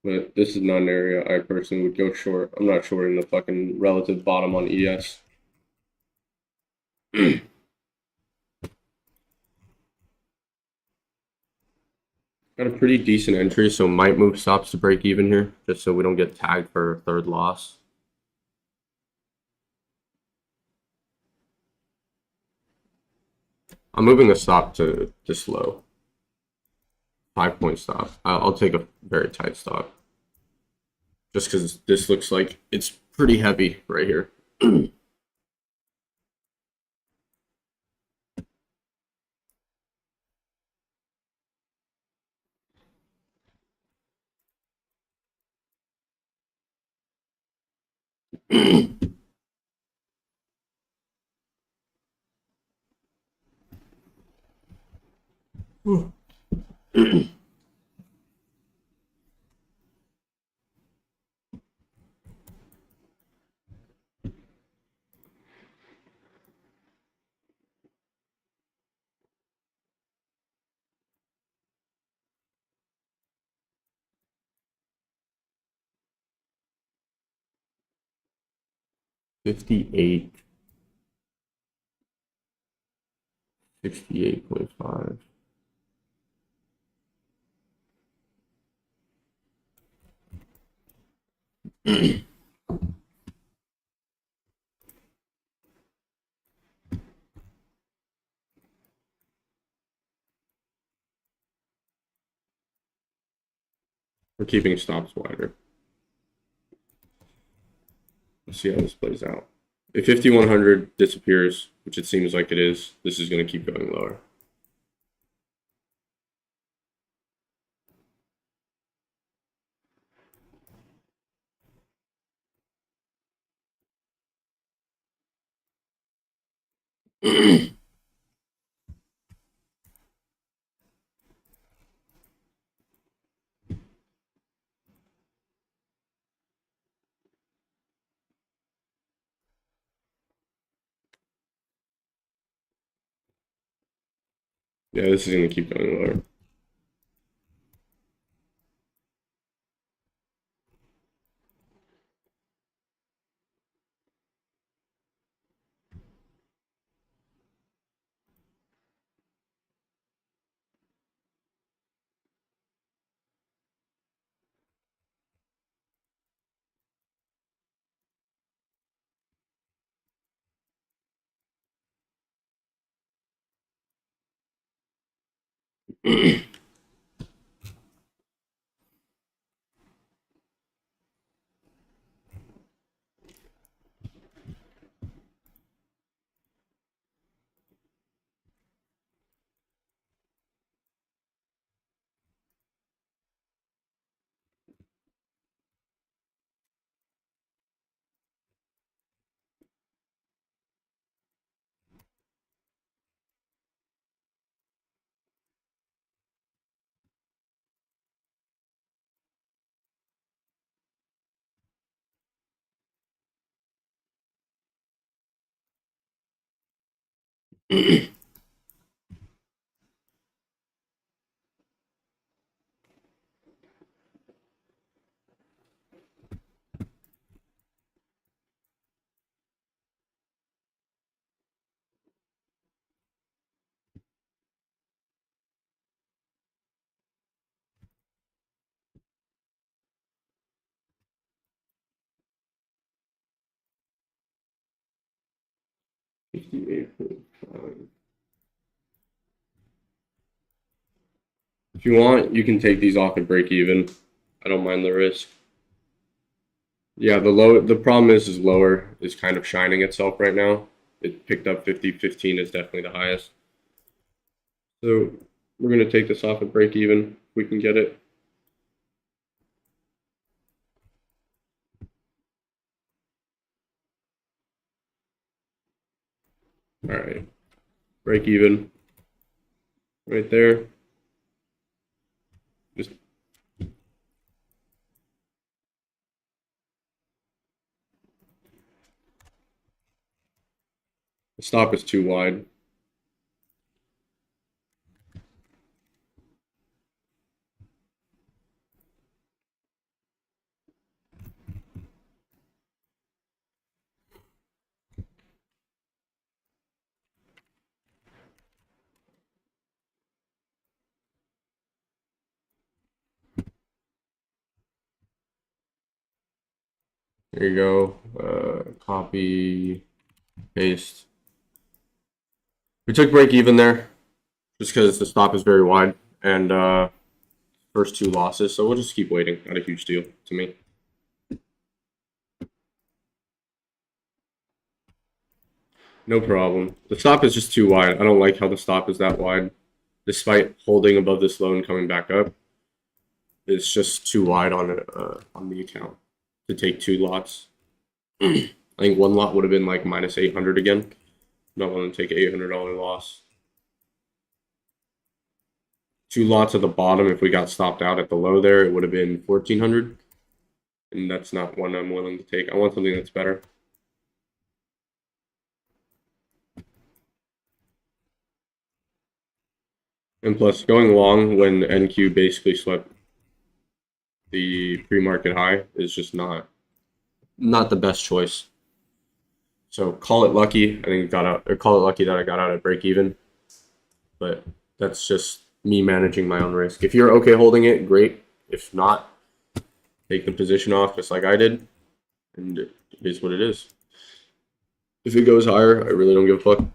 But this is not an area I personally would go short. I'm not shorting the fucking relative bottom on ES. Got a pretty decent entry, so might move stops to break even here, just so we don't get tagged for a third loss. I'm moving the stop to this low. 5-point stop. I'll take a very tight stop. Just because this looks like it's pretty heavy right here. 58, 68.5. We're keeping stops wider. Let's see how this plays out. If 5100 disappears, which it seems like it is, this is going to keep going lower. Yeah, this is going to keep going lower. If you want, you can take these off and break even. I don't mind the risk. Yeah, the problem is lower is kind of shining itself right now. It picked up 50, 15 is definitely the highest. So we're going to take this off and break even if we can get it. All right, break even right there. Just the stop is too wide. There you go. Copy, paste. We took break even there just because the stop is very wide and first two losses. So we'll just keep waiting. Not a huge deal to me. No problem. The stop is just too wide. I don't like how the stop is that wide. Despite holding above this low and coming back up, it's just too wide on the account to take two lots. I think one lot would have been like minus 800 again. Not willing to take an $800 loss. Two lots at the bottom, if we got stopped out at the low there, it would have been 1400. And that's not one I'm willing to take. I want something that's better. And plus, going long when NQ basically swept the pre-market high is just not the best choice. So call it lucky. I think it got out, or call it lucky that I got out at break even. But that's just me managing my own risk. If you're okay holding it, great. If not, take the position off just like I did, and it is what it is. If it goes higher, I really don't give a fuck.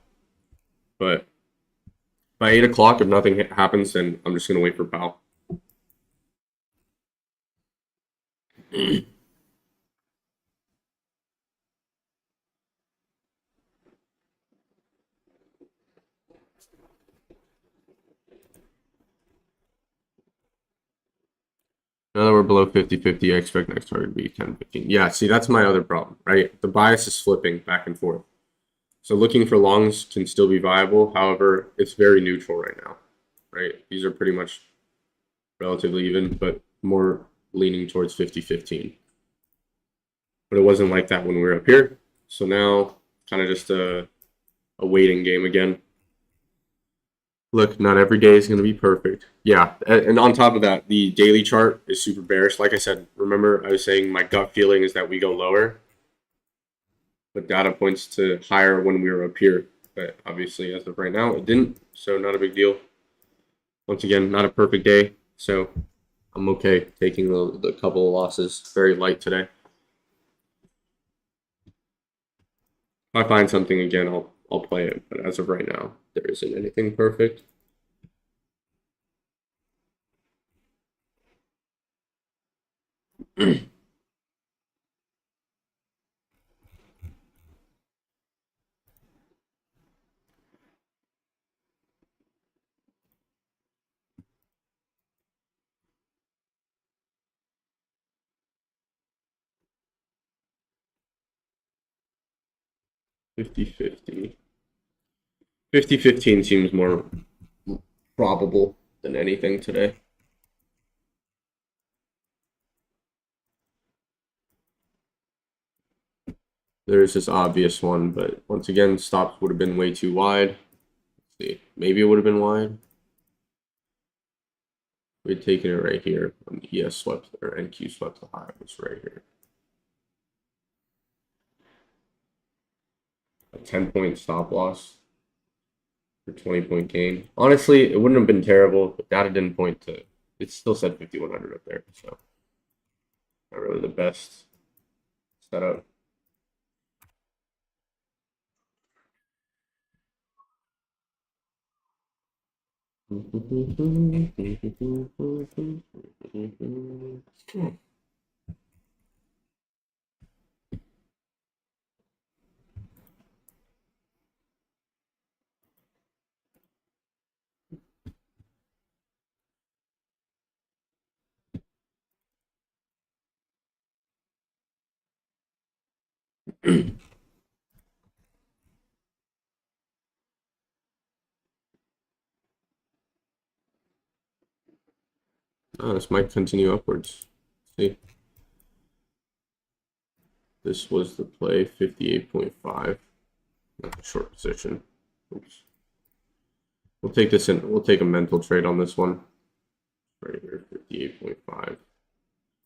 But by 8 o'clock, if nothing happens, then I'm just gonna wait for Powell. Now that we're below 50-50, I expect next target to be 10-15. Yeah, see, that's my other problem, right? The bias is flipping back and forth. So looking for longs can still be viable. However, it's very neutral right now, right? These are pretty much relatively even, but more leaning towards 50-15. But it wasn't like that when we were up here. So now, kind of just a waiting game again. Look, not every day is going to be perfect. Yeah, and on top of that, the daily chart is super bearish. Like I said, remember I was saying my gut feeling is that we go lower, but data points to higher when we were up here. But obviously, as of right now, it didn't, so not a big deal. Once again, not a perfect day, so I'm okay taking the couple of losses. Very light today. If I find something again, I'll play it. But as of right now, there isn't anything perfect. $50-50. 50-15 seems more probable than anything today. There's this obvious one, but once again, stops would have been way too wide. Let's see, maybe it would have been wide. We'd taken it right here when ES swept, or NQ swept the high. It was right here. A 10-point stop loss for 20-point gain. Honestly, it wouldn't have been terrible, but data didn't point to. It still said 5100 up there, so not really the best setup. Oh, this might continue upwards. See, this was the play 58.5. Not the short position. Oops. We'll take this in. We'll take a mental trade on this one. Right here, 58.5.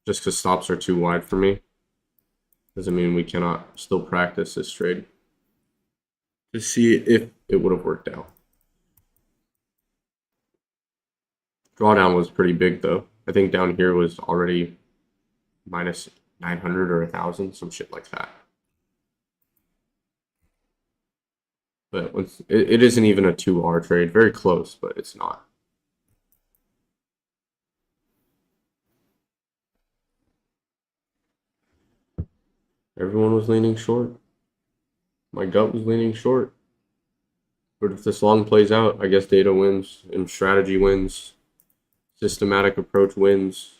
Just because stops are too wide for me doesn't mean we cannot still practice this trade to see if it would have worked out. Drawdown was pretty big though. I think down here was already minus 900 or 1,000, some shit like that. But it isn't even a 2R trade. Very close, but it's not. Everyone was leaning short. My gut was leaning short. But if this long plays out, I guess data wins and strategy wins. Systematic approach wins.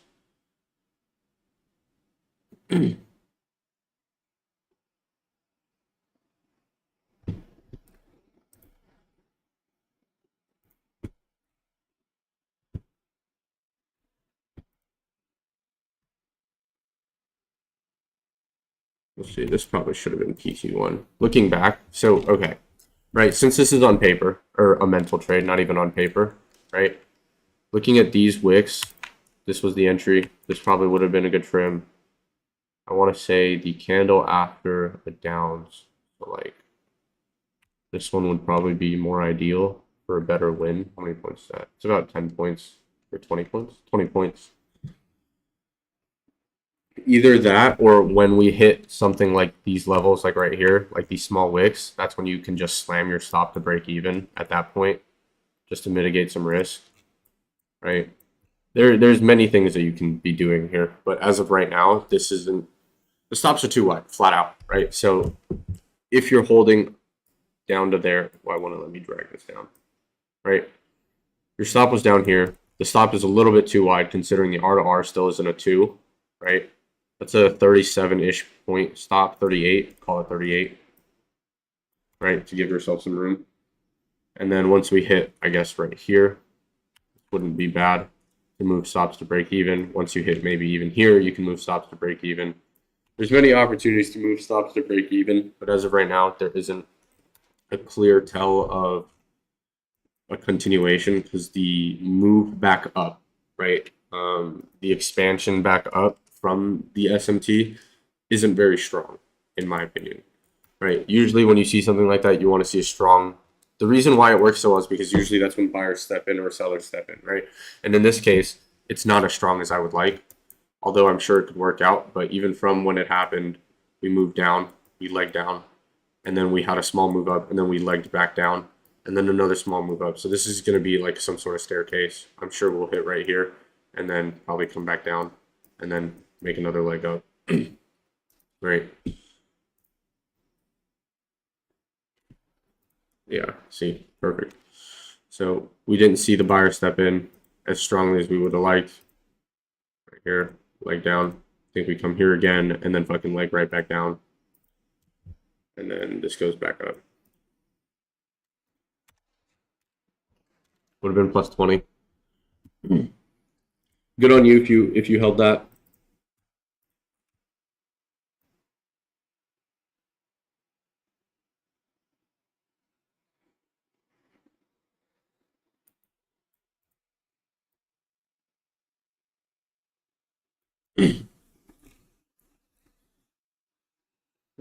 let's see, this probably should have been PT1. Looking back, so, okay, right, since this is on paper, or a mental trade, not even on paper, right? Looking at these wicks, this was the entry. This probably would have been a good trim. I want to say the candle after the downs, so like, this one would probably be more ideal for a better win. How many points is that? It's about 10 points or 20 points? 20 points. Either that or when we hit something like these levels, like right here, like these small wicks, that's when you can just slam your stop to break even at that point, just to mitigate some risk, right? There's many things that you can be doing here, but as of right now, this isn't, the stops are too wide, flat out, right? So if you're holding down to there, well, I want to let me drag this down, right? Your stop was down here. The stop is a little bit too wide considering the R to R still isn't a 2, right? That's a 37-ish point stop, 38, call it 38, right, to give yourself some room. And then once we hit, I guess, right here, wouldn't be bad to move stops to break even. Once you hit maybe even here, you can move stops to break even. There's many opportunities to move stops to break even, but as of right now, there isn't a clear tell of a continuation because the move back up, right, the expansion back up from the SMT isn't very strong, in my opinion, right? Usually when you see something like that, you want to see a strong, the reason why it works so well is because usually that's when buyers step in or sellers step in, right? And in this case, it's not as strong as I would like, although I'm sure it could work out. But even from when it happened, we moved down, we legged down, and then we had a small move up, and then we legged back down, and then another small move up. So this is going to be like some sort of staircase. I'm sure we'll hit right here, and then probably come back down, and then make another leg up. Right. Yeah, see, perfect. So we didn't see the buyer step in as strongly as we would have liked. Right here, leg down. I think we come here again, and then fucking leg right back down. And then this goes back up. Would have been plus 20. Good on you if you held that.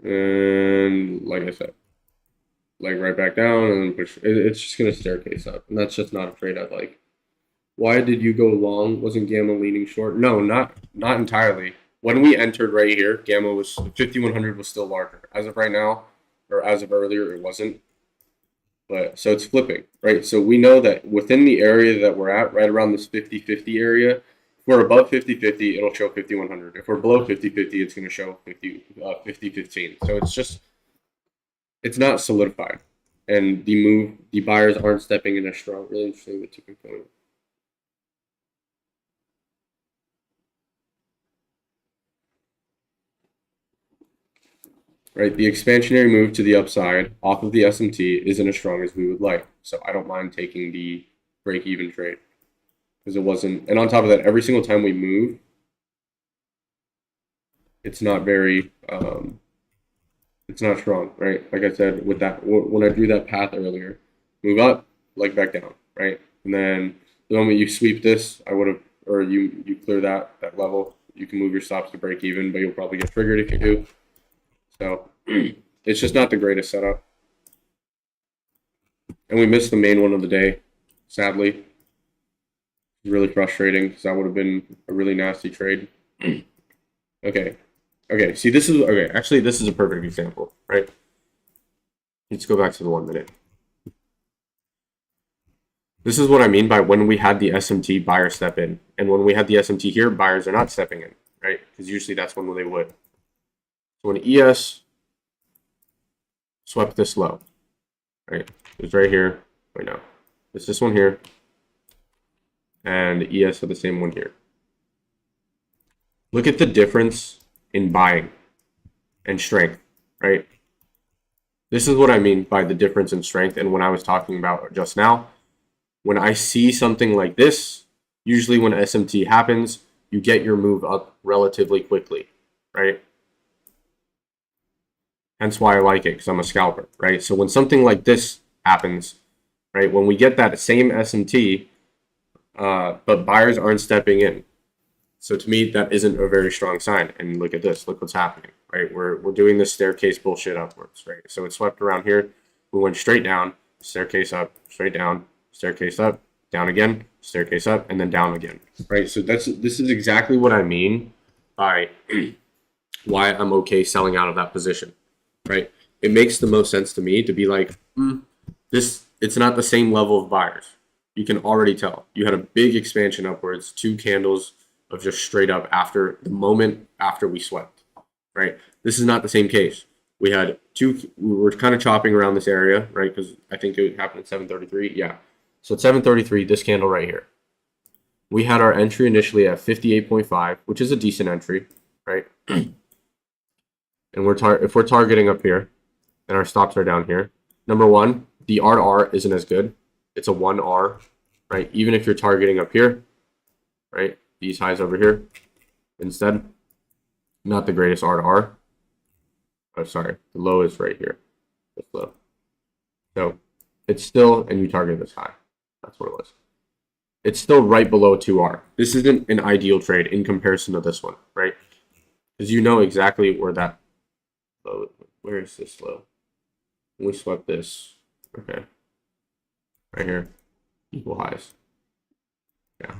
And like I said, leg right back down and then push. It's just going to staircase up. And that's just not a trade I'd like. Why did you go long? Wasn't Gamma leaning short? No, not entirely. When we entered right here, Gamma was 5100 was still larger. As of right now, or as of earlier, it wasn't. But so it's flipping, right? So we know that within the area that we're at, right around this 50-50 area, if we're above 50-50, it'll show 5100. If we're below 50-50, it's going to show 50-15. So it's just, it's not solidified. And the buyers aren't stepping in as strong. Really interesting, the two component. Right, the expansionary move to the upside off of the SMT isn't as strong as we would like. So I don't mind taking the break-even trade because it wasn't. And on top of that, every single time we move, it's not very, it's not strong, right? Like I said, with that, when I drew that path earlier, move up, leg back down, right? And then the moment you sweep this, I would have, or you clear that level, you can move your stops to break even, but you'll probably get triggered if you do. So it's just not the greatest setup. And we missed the main one of the day, sadly. Really frustrating because that would have been a really nasty trade. Okay. Okay, see, this is, okay, actually, this is a perfect example, right? Let's go back to the 1 minute. This is what I mean by when we had the SMT, buyers step in. And when we had the SMT here, buyers are not stepping in, right? Because usually that's when they would. So when ES swept this low, right? It's right here, right now. It's this one here. And ES are the same one here. Look at the difference in buying and strength, right? This is what I mean by the difference in strength. And when I was talking about just now, when I see something like this, usually when SMT happens, you get your move up relatively quickly, right? Hence why I like it, because I'm a scalper, right? So when something like this happens, right, when we get that same SMT, but buyers aren't stepping in. So to me, that isn't a very strong sign. And look at this. Look what's happening, right? We're doing this staircase bullshit upwards, right? So it swept around here. We went straight down, staircase up, straight down, staircase up, down again, staircase up, and then down again, right? So this is exactly what I mean by why I'm okay selling out of that position, right? It makes the most sense to me to be like, this. It's not the same level of buyers. You can already tell. You had a big expansion upwards, 2 candles of just straight up after the moment after we swept, right? This is not the same case. We had we were kind of chopping around this area, right? Because I think it happened at 7:33. Yeah. So at 7:33, this candle right here. We had our entry initially at 58.5, which is a decent entry, right? And if we're targeting up here, and our stops are down here. Number one, the R to R isn't as good. It's a 1R, right? Even if you're targeting up here, right? These highs over here, instead, not the greatest R to R. Oh, sorry, the low is right here. This low. So it's still, and you target this high. That's what it was. It's still right below 2R. This isn't an ideal trade in comparison to this one, right? Because you know exactly where that low. Where is this low? We swept this. Okay. Right here. Equal highs. Yeah.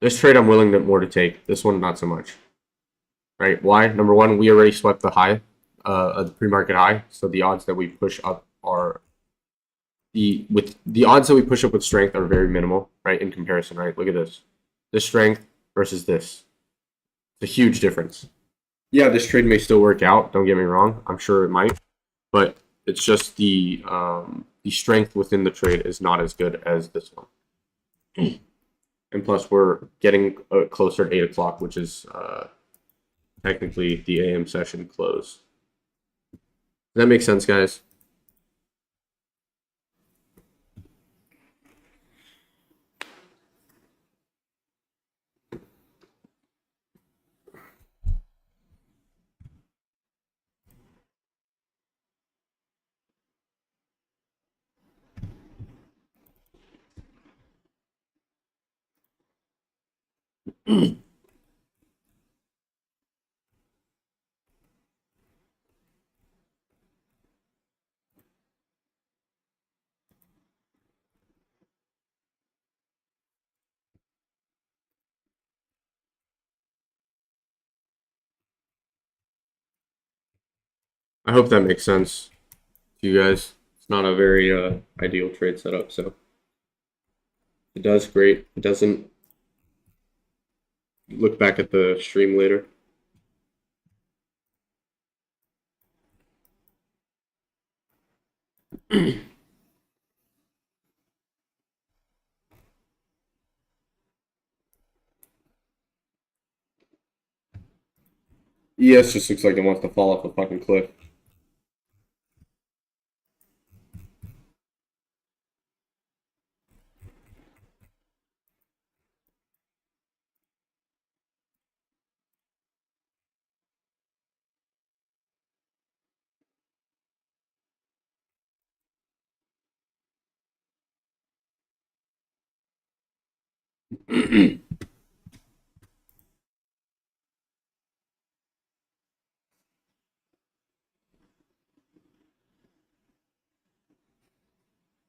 This trade I'm willing more to take. This one, not so much. Right? Why? Number one, we already swept the high, the pre-market high. So the odds that we push up are the odds that we push up with strength are very minimal, right? In comparison, right? Look at this. This strength versus this. It's a huge difference. Yeah, this trade may still work out. Don't get me wrong. I'm sure it might, but it's just the strength within the trade is not as good as this one. And plus, we're getting closer at 8 o'clock, which is technically the AM session close. Does that make sense, guys? I hope that makes sense to you guys. It's not a very ideal trade setup, so it does great. It doesn't. Look back at the stream later. ES just looks like it wants to fall off a fucking cliff.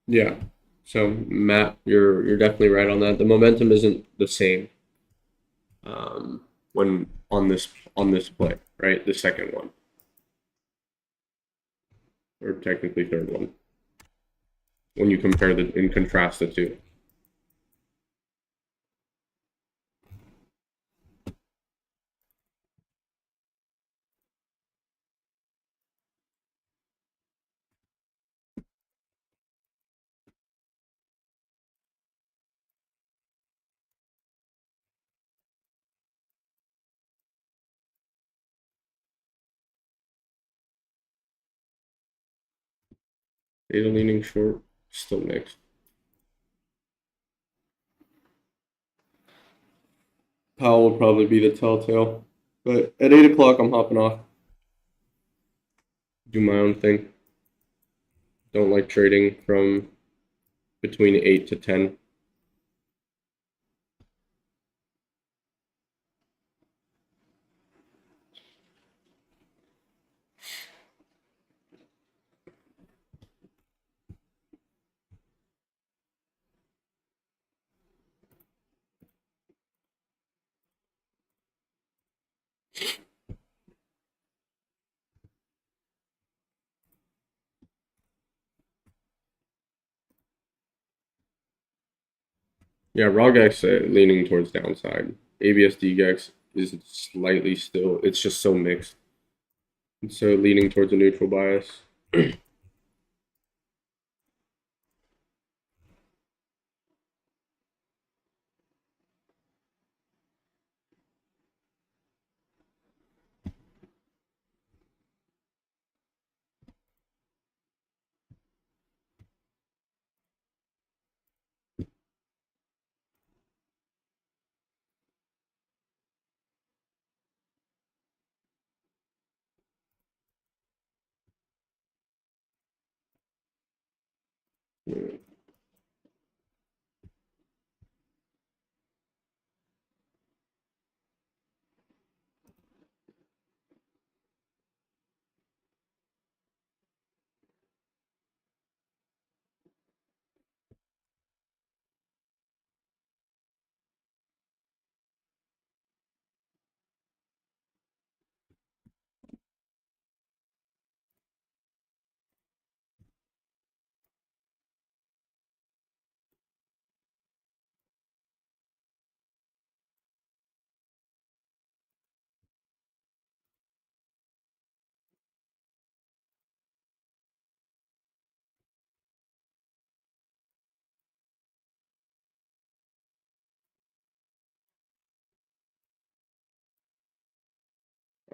Yeah. So Matt, you're definitely right on that. The momentum isn't the same when on this play, right? The second one, or technically third one, when you compare and contrast the two. Data leaning short, still mixed. Powell will probably be the telltale, but at 8 o'clock I'm hopping off. do my own thing. Don't like trading from between 8 to 10. Yeah, ROGX leaning towards downside. ABS-DGEX is slightly still. It's just so mixed. So leaning towards a neutral bias.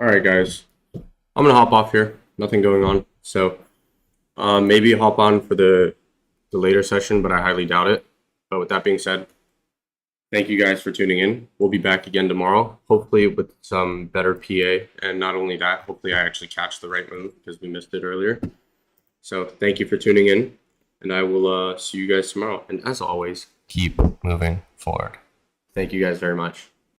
All right, guys. I'm gonna hop off here. Nothing going on. So maybe hop on for the later session, but I highly doubt it. But with that being said, thank you guys for tuning in. We'll be back again tomorrow, hopefully with some better PA. And not only that, hopefully I actually catch the right move because we missed it earlier. So thank you for tuning in, and I will see you guys tomorrow. And as always, keep moving forward. Thank you guys very much.